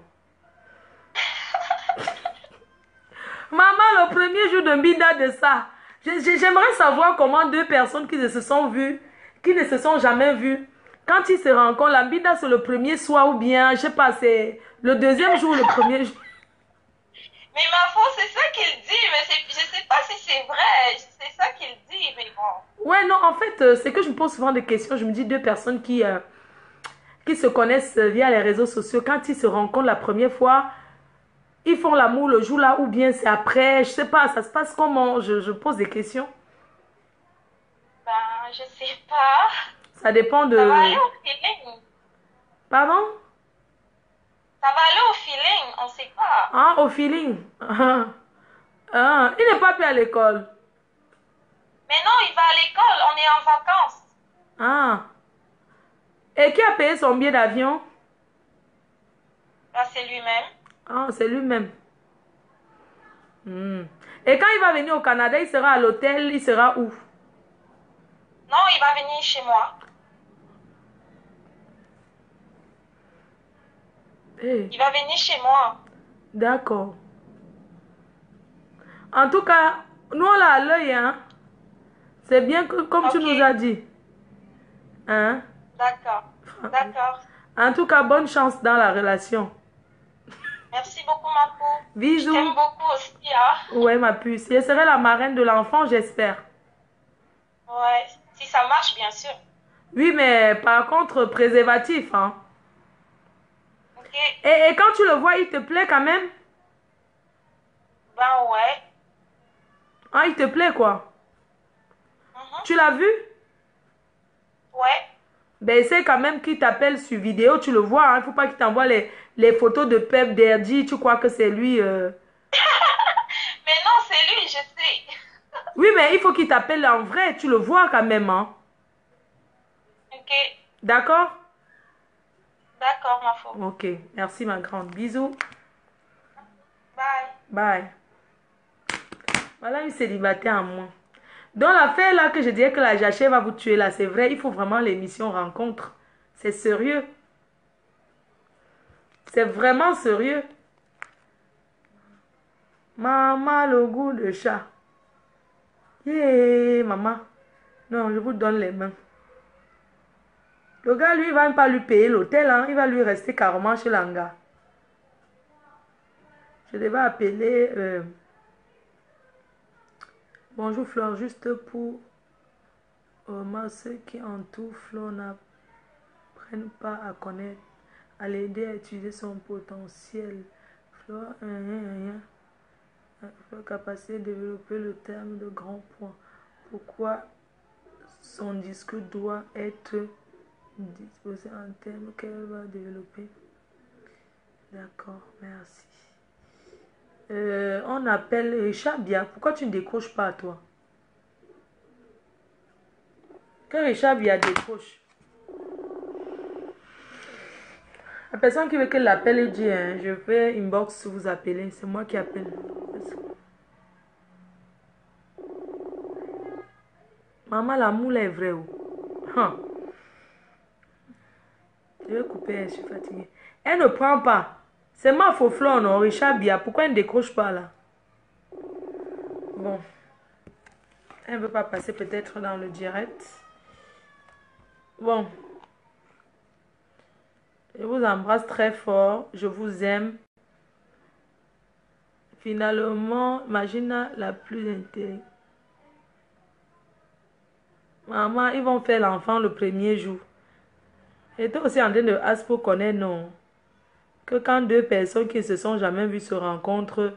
Maman, le premier jour de Mbinda de ça. J'aimerais savoir comment deux personnes qui ne se sont vues, qui ne se sont jamais vues, quand ils se rencontrent, la Mbinda c'est le premier soir ou bien, je sais pas, c'est le deuxième jour ou le premier jour. Mais ma foi, c'est ça qu'il dit, mais je sais pas si c'est vrai. C'est ça qu'il dit, mais bon. Ouais, non, en fait, c'est que je me pose souvent des questions. Je me dis deux personnes qui se connaissent via les réseaux sociaux, quand ils se rencontrent la première fois, ils font l'amour le jour là ou bien c'est après, je sais pas, ça se passe comment? Je pose des questions. Ben, je sais pas. Ça dépend Ça va de... aller au feeling. Pardon? Ça va aller au feeling, on sait pas. Ah, au feeling. Ah, ah, il n'est pas plus à l'école. Mais non, il va à l'école, on est en vacances. Ah. Et qui a payé son billet d'avion? Ben, c'est lui-même. Ah, c'est lui-même. Hmm. Et quand il va venir au Canada, il sera à l'hôtel, il sera où? Non, il va venir chez moi. Eh, Il va venir chez moi. d'accord. En tout cas, nous on l'a à l'œil, hein. C'est bien que, comme tu Ok. nous as dit. Hein? D'accord. D'accord. En tout cas, bonne chance dans la relation. Merci beaucoup, ma peau. Je Bisous. t'aime beaucoup aussi, hein. Ouais, ma puce. Je serai la marraine de l'enfant, j'espère. Ouais. Si ça marche, bien sûr. Oui, mais par contre, préservatif, hein. Ok. Et quand tu le vois, il te plaît quand même? Ben ouais. Ah, il te plaît quoi? Mhm. Tu l'as vu? Ouais. Ben, essaie quand même qu'il t'appelle sur vidéo, tu le vois, hein. Il ne faut pas qu'il t'envoie les photos de Pep Derdi, tu crois que c'est lui. Mais non, c'est lui, je sais. Oui, mais il faut qu'il t'appelle en vrai, tu le vois quand même, hein. Ok. D'accord? D'accord, ma faux. Ok, merci ma grande. Bisous. Bye. Bye. Voilà une célibataire en moins. Dans l'affaire là que je disais que la jachère va vous tuer là, c'est vrai, il faut vraiment l'émission rencontre. C'est sérieux. C'est vraiment sérieux. Maman, le goût de chat. Yeah, maman. Non, je vous donne les mains. Le gars, lui, il va même pas lui payer l'hôtel, hein. Il va lui rester carrément chez l'anga. Je devais appeler... Bonjour Flore, juste pour... moi, ceux qui entourent Flore n'apprennent pas à connaître, à l'aider à utiliser son potentiel. Flore, Flore capacité de développer le terme de grand point. Pourquoi son discours doit être disposé en termes qu'elle va développer? D'accord, merci. On appelle Richard Bia. Pourquoi tu ne décroches pas, toi? Que Richard Bia décroche. La personne qui veut que l'appelle dit, hein, je vais inbox vous appeler. C'est moi qui appelle. Maman, la moule est vraie. Hein. Je vais couper, je suis fatiguée. Elle ne prend pas. C'est ma faux fleur, non, Richard Bia. Pourquoi elle ne décroche pas là? Bon. Elle ne veut pas passer peut-être dans le direct. Bon. Je vous embrasse très fort. Je vous aime. Finalement, Magina la plus intelligente. Maman, ils vont faire l'enfant le premier jour. Et toi aussi en train de Aspo connaît, non? Que quand deux personnes qui ne se sont jamais vues se rencontrent,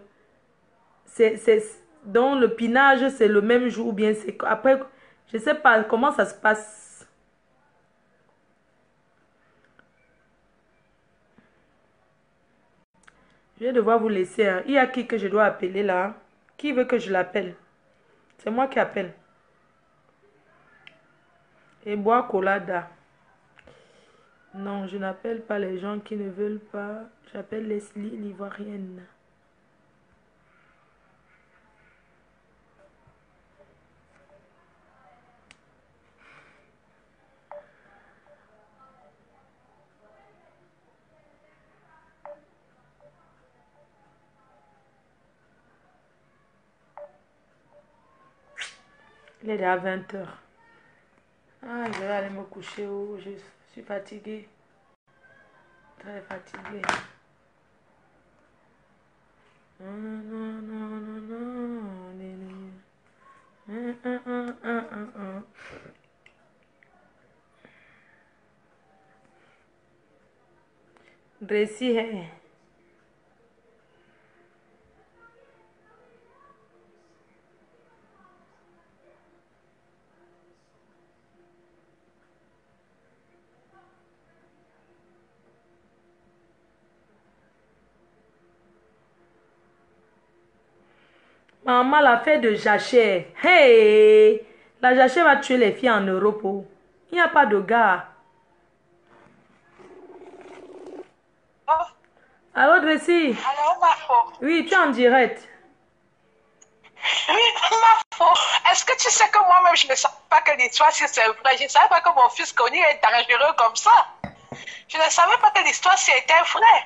dans le pinage, c'est le même jour ou bien c'est après, je ne sais pas comment ça se passe. Je vais devoir vous laisser. Hein. Il y a qui que je dois appeler là? Qui veut que je l'appelle? C'est moi qui appelle. Et bois colada. Non, je n'appelle pas les gens qui ne veulent pas. J'appelle Leslie l'Ivoirienne. Il est déjà 20 h. Ah, je vais aller me coucher. Oh, je suis fatiguée. Très fatiguée. Dressi है. Maman, la fête de jachère. Hey! La jachère va tuer les filles en Europe. Oh. Il n'y a pas de gars. Oh, Allô, Dressi? alors, ma faux. Oui, tu es en direct. Oui, ma faux. Est-ce que tu sais que moi-même, je ne savais pas que l'histoire, si c'est vrai, je ne savais pas que mon fils Connu est dangereux comme ça. Je ne savais pas que l'histoire, c'était vrai.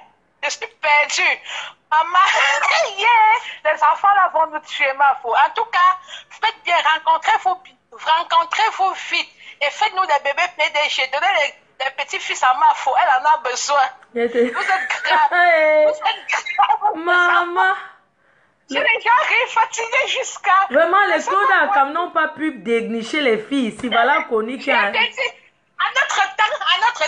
Je suis perdue. Maman, yeah, les enfants là vont nous tuer, ma faux. En tout cas, faites bien rencontrer rencontrez-vous vite et faites-nous des bébés PDG. Donnez les petits-fils à Mafo, elle en a besoin. Vous êtes grave. Vous êtes grave. Maman. J'ai déjà fatigué jusqu'à... Vraiment, les Claude n'ont pas pu dénicher les filles. Si voilà Connie qui a... À notre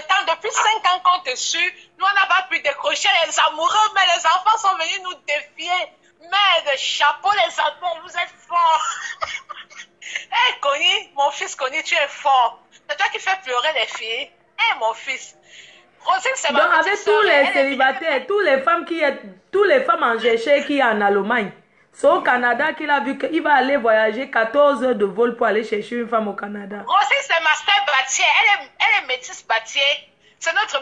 temps, depuis 5 ans qu'on te suit, nous on n'a pas pu décrocher les amoureux, mais les enfants sont venus nous défier. Mais de chapeau les enfants, vous êtes forts. Hé Connie, mon fils Connie, tu es fort. C'est toi qui fais pleurer les filles. Hé mon fils. Rosine, c'est ma petite avec sœur, tous les célibataires, toutes les femmes en GG qui sont en Allemagne, c'est au Canada qu'il a vu qu'il va aller voyager 14 heures de vol pour aller chercher une femme au Canada. Rosine, c'est ma sœur Batier. Elle est métisse Batier. C'est notre...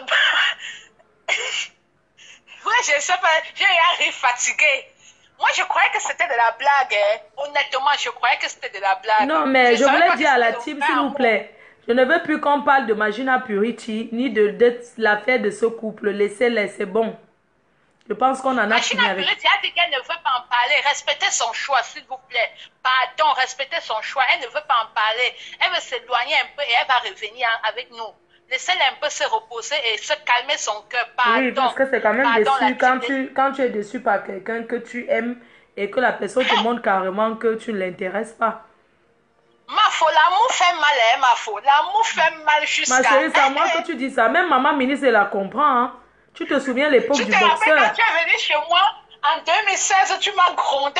Oui, je sais pas, j'ai arrivé fatiguée. Moi, je croyais que c'était de la blague. Hein. Honnêtement, je croyais que c'était de la blague. Non, mais je voulais dire à la team, s'il vous plaît, je ne veux plus qu'on parle de Magina Purity, ni de l'affaire de ce couple. Laissez-les, c'est bon. Je pense qu'on en a fini avec. Magina Purity a dit qu'elle ne veut pas en parler. Respectez son choix, s'il vous plaît. Pardon, respectez son choix. Elle ne veut pas en parler. Elle veut s'éloigner un peu et elle va revenir avec nous. Laissez-la un peu se reposer et se calmer son cœur. Pardon. Oui, parce que c'est quand même déçu quand tu es déçu par quelqu'un que tu aimes et que la personne te montre carrément que tu ne l'intéresses pas. Mafo, l'amour fait mal, hein, Mafo. L'amour fait mal jusqu'à... Ma chérie, c'est à moi que tu dis ça. Même maman ministre, elle la comprend. Hein. Tu te souviens l'époque du boxeur? Tu te rappelles quand tu es venu chez moi en 2016, tu m'as grondé.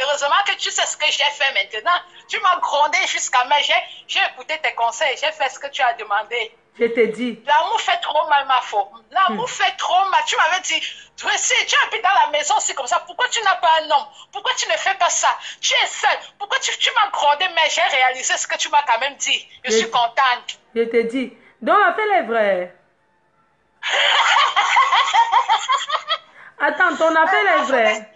Heureusement que tu sais ce que j'ai fait maintenant. Tu m'as grondé jusqu'à moi. J'ai écouté tes conseils. J'ai fait ce que tu as demandé. Je t'ai dit. L'amour fait trop mal, ma faute. L'amour fait trop mal. Tu m'avais dit, si tu habites dans la maison, c'est comme ça. Pourquoi tu n'as pas un homme? Pourquoi tu ne fais pas ça? Tu es seule. Pourquoi tu m'as grondé? Mais j'ai réalisé ce que tu m'as quand même dit. Je suis contente. Je t'ai dit. Donc, appelle est vrai. Attends, ton appel est vrai.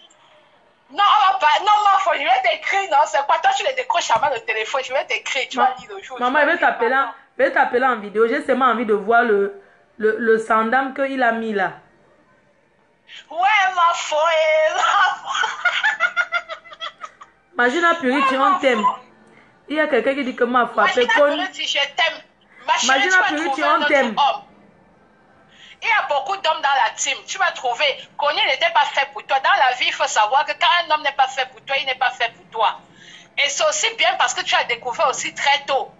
Non, ma foi, je vais t'écrire, non, c'est quoi? Toi, tu les décroches à moi le téléphone, je vais t'écrire, tu vas lire le jour. Maman, je vais t'appeler en vidéo. J'ai seulement envie de voir le sandam qu'il a mis là. Ouais, ma foi. Magina Purity, on t'aime. Il y a quelqu'un qui dit que ma foi, Magina Purity, je t'aime. Magina Purity, on t'aime. Il y a beaucoup d'hommes dans la team. Tu vas trouver qu'on n'était pas fait pour toi. Dans la vie, il faut savoir que quand un homme n'est pas fait pour toi, il n'est pas fait pour toi. Et c'est aussi bien parce que tu as découvert aussi très tôt.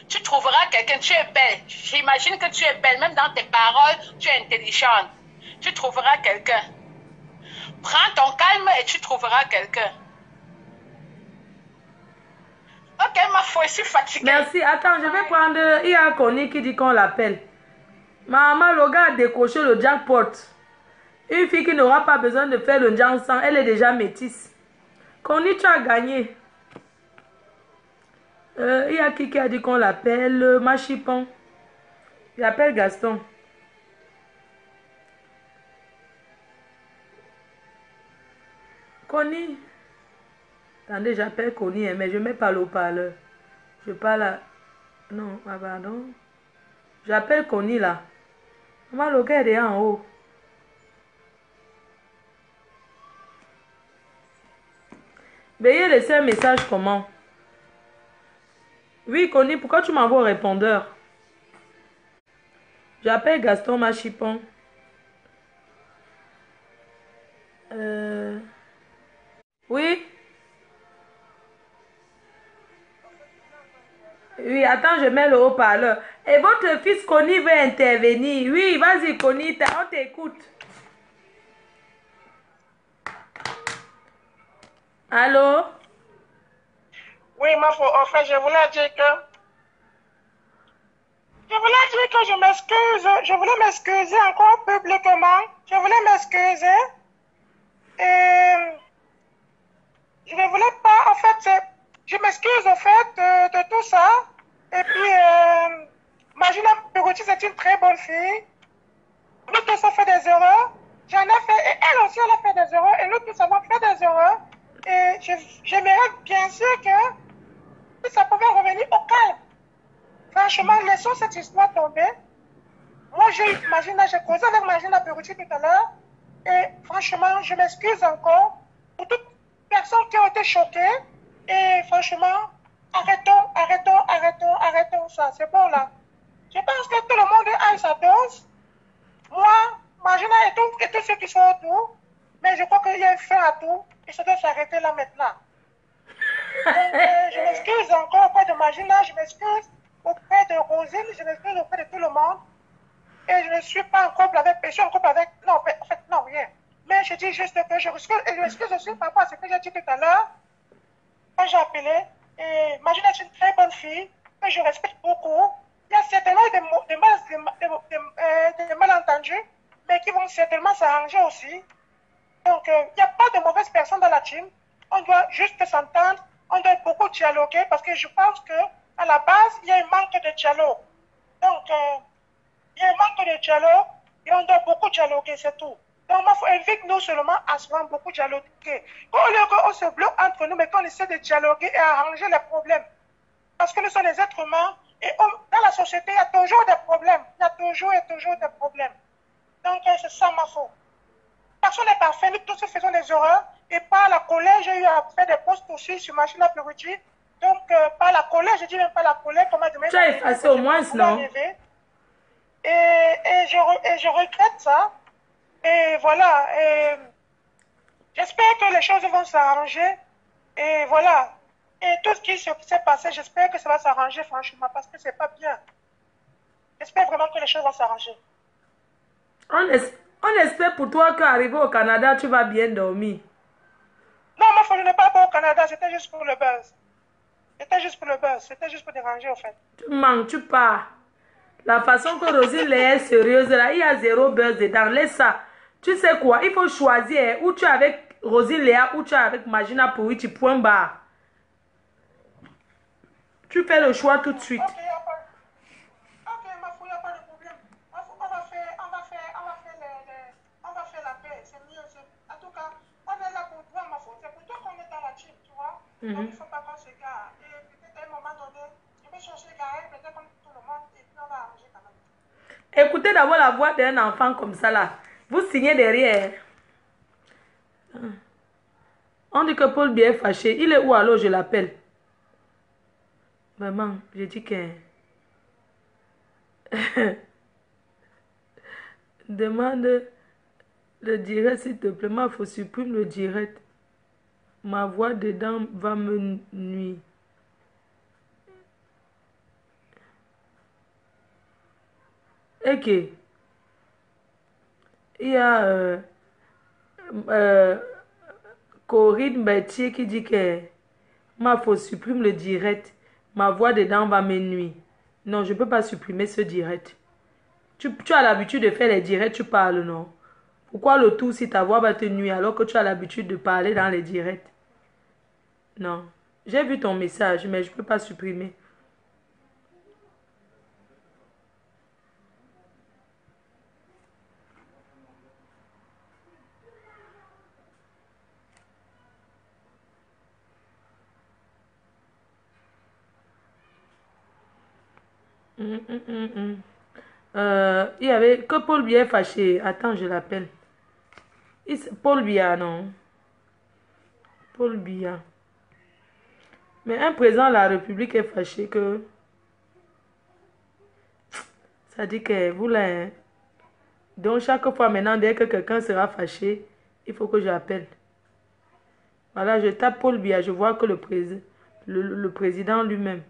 Tu trouveras quelqu'un, tu es belle. J'imagine que tu es belle. Même dans tes paroles, tu es intelligente. Tu trouveras quelqu'un. Prends ton calme et tu trouveras quelqu'un. Ok, ma foi, je suis fatiguée. Merci. Attends, je vais prendre... Il y a Connie qui dit qu'on l'appelle. Maman, le gars a décroché le jackpot. Une fille qui n'aura pas besoin de faire le jansan, elle est déjà métisse. Connie, tu as gagné. Il y a qui a dit qu'on l'appelle Machipon. Il appelle Gaston. Connie. Attendez, j'appelle Connie, mais je ne mets pas le haut-parleur. Je parle à... Non, ah pardon. J'appelle Connie là. Maman, le gars est en haut. Veuillez laisser un message comment? Oui, Connie, pourquoi tu m'envoies au répondeur? J'appelle Gaston Machipon. Oui? Oui, attends, je mets le haut-parleur. Et votre fils Connie veut intervenir. Oui, vas-y, Connie, on t'écoute. Allô? Oui, ma foi, en fait, je voulais dire que je m'excuse. Je voulais m'excuser encore publiquement. Je voulais m'excuser. Et je ne voulais pas, en fait, je m'excuse, en fait, de tout ça. Et puis, Magina Purity, c'est une très bonne fille. Nous tous avons fait des erreurs. J'en ai fait, et elle aussi, elle a fait des erreurs. Et nous tous avons fait des erreurs. Et j'aimerais bien sûr que ça pouvait revenir au calme. Franchement, laissons cette histoire tomber. Moi, j'ai causé avec Magina Purity tout à l'heure. Et franchement, je m'excuse encore pour toutes les personnes qui ont été choquées. Et franchement, Arrêtons ça. C'est bon là. Je pense que tout le monde a sa dose. Moi, Magina et tous ceux qui sont autour. Mais je crois qu'il y a un fin à tout. Et ça doit s'arrêter là maintenant. Donc, je m'excuse encore auprès de Magina, je m'excuse auprès de Rosine, je m'excuse auprès de tout le monde. Et je ne suis pas en couple avec, je suis en couple avec, non, en fait, non, rien. Mais je dis juste que je m'excuse aussi par rapport à ce que j'ai dit tout à l'heure, quand j'ai appelé. Et Magina est une très bonne fille, que je respecte beaucoup. Il y a certainement des malentendus, mais qui vont certainement s'arranger aussi. Donc, il n'y a pas de mauvaises personnes dans la team. On doit juste s'entendre. On doit beaucoup dialoguer parce que je pense qu'à la base, il y a un manque de dialogue. Donc, il y a un manque de dialogue et on doit beaucoup dialoguer, c'est tout. Donc, invite-nous seulement à souvent beaucoup dialoguer. Au lieu qu'on se bloque entre nous, mais qu'on essaie de dialoguer et arranger les problèmes. Parce que nous sommes des êtres humains et dans la société, il y a toujours des problèmes. Il y a toujours des problèmes. Donc, c'est ça ma faute. Personne n'est parfait, nous tous faisons des erreurs. Et par la colère, j'ai eu à faire des posts aussi sur Machine à Plurity. Donc, par la colère, je dis même pas la colère, comment dire. Tu as effacé au moins, non? Et je regrette ça. Et voilà. J'espère que les choses vont s'arranger. Et voilà. Et tout ce qui s'est passé, j'espère que ça va s'arranger, franchement, parce que c'est pas bien. J'espère vraiment que les choses vont s'arranger. On espère pour toi qu'arrivé au Canada, tu vas bien dormir. Non, je n'ai pas au Canada, c'était juste pour le buzz. C'était juste pour le buzz, c'était juste pour déranger, en fait. Tu manques, tu pars. La façon que Rosine est sérieuse, là, il y a zéro buzz dedans. Laisse ça. Tu sais quoi, il faut choisir où tu es avec Rosine Léa, où tu es avec Magina Pouichi, point barre. Tu fais le choix tout de suite. Ok, ma fouille, il n'y a pas de problème. On va faire la paix, c'est mieux. En tout cas, on est là pour toi, ma fouille. C'est pour toi qu'on est dans la team, tu vois. Donc, il ne faut pas qu'on se gare. Et peut-être à un moment donné, je vais chercher Gaël, peut-être comme tout le monde, et puis on va arranger quand même. Écoutez d'abord la voix d'un enfant comme ça, là. Vous signez derrière. On dit que Paul Biya est fâché. Il est où alors je l'appelle? Vraiment, je dis que... Demande le direct, s'il te plaît. Il faut supprimer le direct. Ma voix dedans va me nuire. Ok. Il y a Corinne Berthier qui dit que il faut supprimer le direct. Ma voix dedans va me nuire. Non, je ne peux pas supprimer ce direct. Tu as l'habitude de faire les directs, tu parles, non? Pourquoi le tout si ta voix va te nuire alors que tu as l'habitude de parler dans les directs? Non. J'ai vu ton message, mais je ne peux pas supprimer. Il y avait que Paul Biya est fâché. Attends, je l'appelle. Paul Biya, non. Paul Biya. Mais un président de la République est fâché que... Ça dit que vous là... Donc chaque fois maintenant, dès que quelqu'un sera fâché, il faut que j'appelle. Voilà, je tape Paul Biya, je vois que le président lui-même.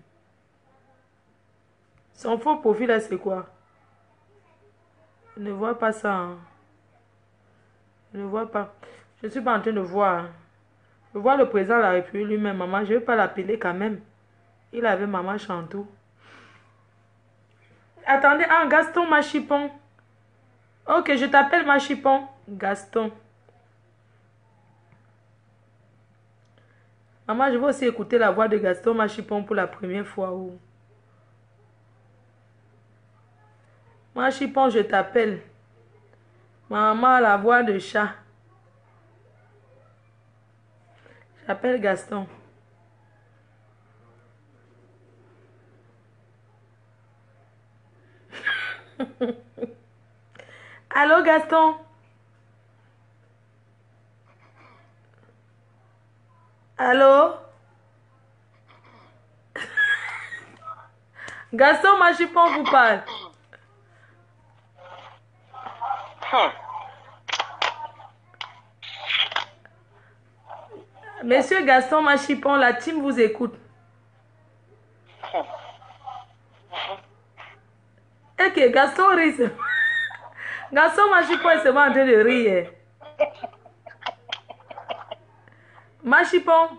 Son faux profil là, c'est quoi? Je ne vois pas ça. Hein. Je ne vois pas. Je ne suis pas en train de voir. Je vois le président de la République lui-même. Maman, je ne vais pas l'appeler quand même. Il avait Maman Chantou. Attendez, ah, Gaston Machipon. Ok, je t'appelle Machipon. Gaston. Maman, je vais aussi écouter la voix de Gaston Machipon pour la première fois. Oh. Machipon, je t'appelle. Maman, la voix de chat. J'appelle Gaston. Allô, Gaston? Allô? Gaston Machipon vous parle. Monsieur Gaston Machipon, la team vous écoute. Ok, Gaston rit. Gaston Machipon est seulement en train de rire. Machipon.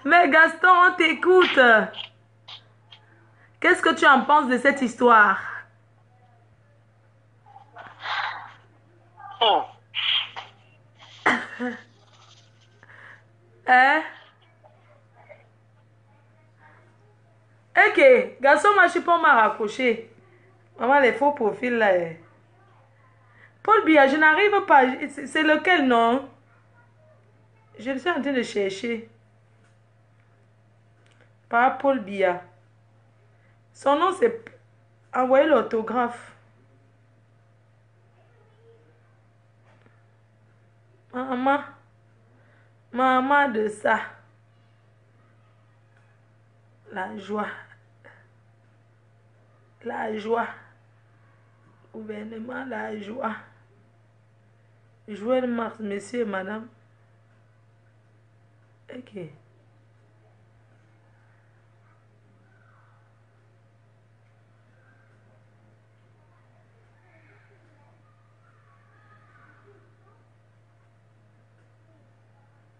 Mais Gaston, on t'écoute. Qu'est-ce que tu en penses de cette histoire? Hein? Ok, Gaston Machipon m'a raccroché. Maman, les faux profils là. Paul Biya, je n'arrive pas. C'est lequel, non? Je suis en train de chercher. Pas Paul Biya. Son nom, c'est... Envoyez l'autographe. Maman de ça. La joie. La joie. Gouvernement, la joie. Joël Mars, monsieur et madame. Ok.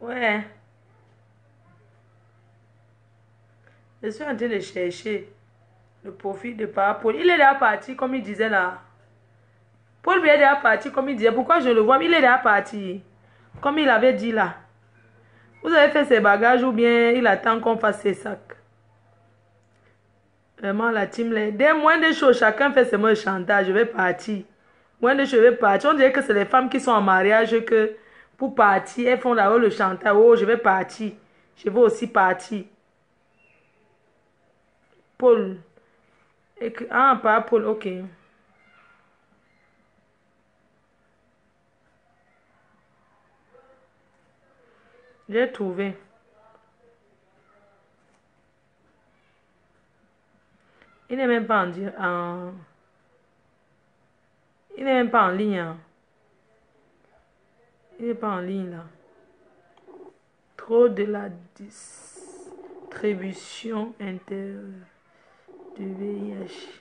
Ouais. Je suis en train de chercher le profil de Papa Paul. Il est déjà parti, comme il disait là. Paul est déjà parti, comme il disait. Pourquoi je le vois? Il est déjà parti. Comme il avait dit là. Vous avez fait ses bagages ou bien il attend qu'on fasse ses sacs? Vraiment, la team, dès moins de choses, chacun fait seulement le chantage. Je vais partir. Moins de choses, je vais partir. On dirait que c'est les femmes qui sont en mariage que pour partir, elles font d'abord le chantage. Oh, je vais partir. Je vais aussi partir. Paul. Ah, pas Paul, ok. J'ai trouvé. Il n'est même pas il n'est même pas en ligne. Hein. Il n'est pas en ligne là. Trop de la distribution du VIH.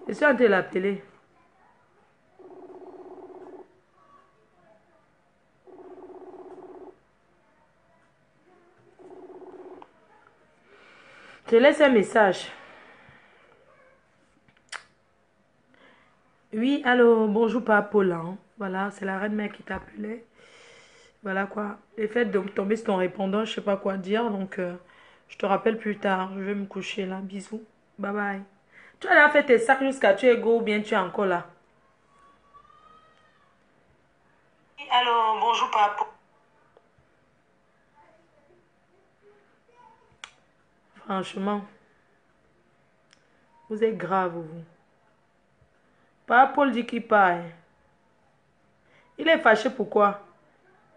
Je suis en train de l'appeler. Je laisse un message. Oui, allô, bonjour Papa Paulin. Voilà, c'est la reine mère qui t'appelait. Voilà quoi. Le fait de tomber sur ton répondant, je sais pas quoi dire. Donc, je te rappelle plus tard. Je vais me coucher là. Bisous. Bye bye. Tu as déjà fait tes sacs jusqu'à tu es go ou bien tu es encore là? Oui, allô, bonjour Papa. Franchement, vous êtes grave, vous. Papa Paul dit qu'il part. Il est fâché pourquoi?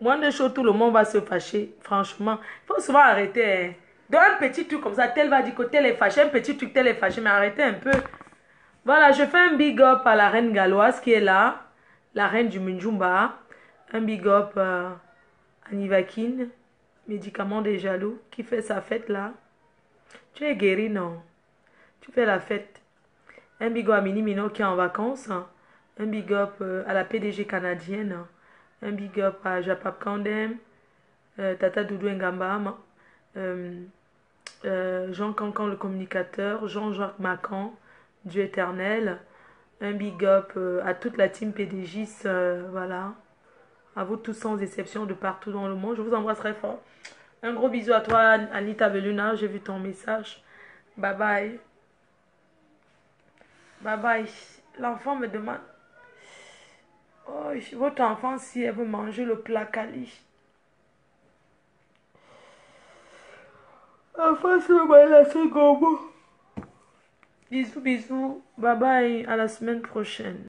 Moins de choses, tout le monde va se fâcher. Franchement, il faut souvent arrêter. Dans un petit truc comme ça, tel va dire que tel est fâché. Un petit truc, tel est fâché. Mais arrêtez un peu. Voilà, je fais un big up à la reine galloise qui est là. La reine du Munjumba. Un big up à Nivakin, médicament des jaloux, qui fait sa fête là. Tu es guéri, non? Tu fais la fête. Un big up à Mini Mino qui est en vacances. Un big up à la PDG canadienne. Un big up à Japap Kandem. Tata Doudou Ngamba. Jean Cancan le communicateur. Jean-Jacques Macan. Dieu éternel. Un big up à toute la team PDGis. Voilà. À vous tous sans exception de partout dans le monde. Je vous embrasse très fort. Un gros bisou à toi, Anita Veluna. J'ai vu ton message. Bye bye. Bye bye. L'enfant me demande. Oh, votre enfant, si elle veut manger le plat Kali. L'enfant, si elle veut la seconde. Bisous, bisous. Bye bye. À la semaine prochaine.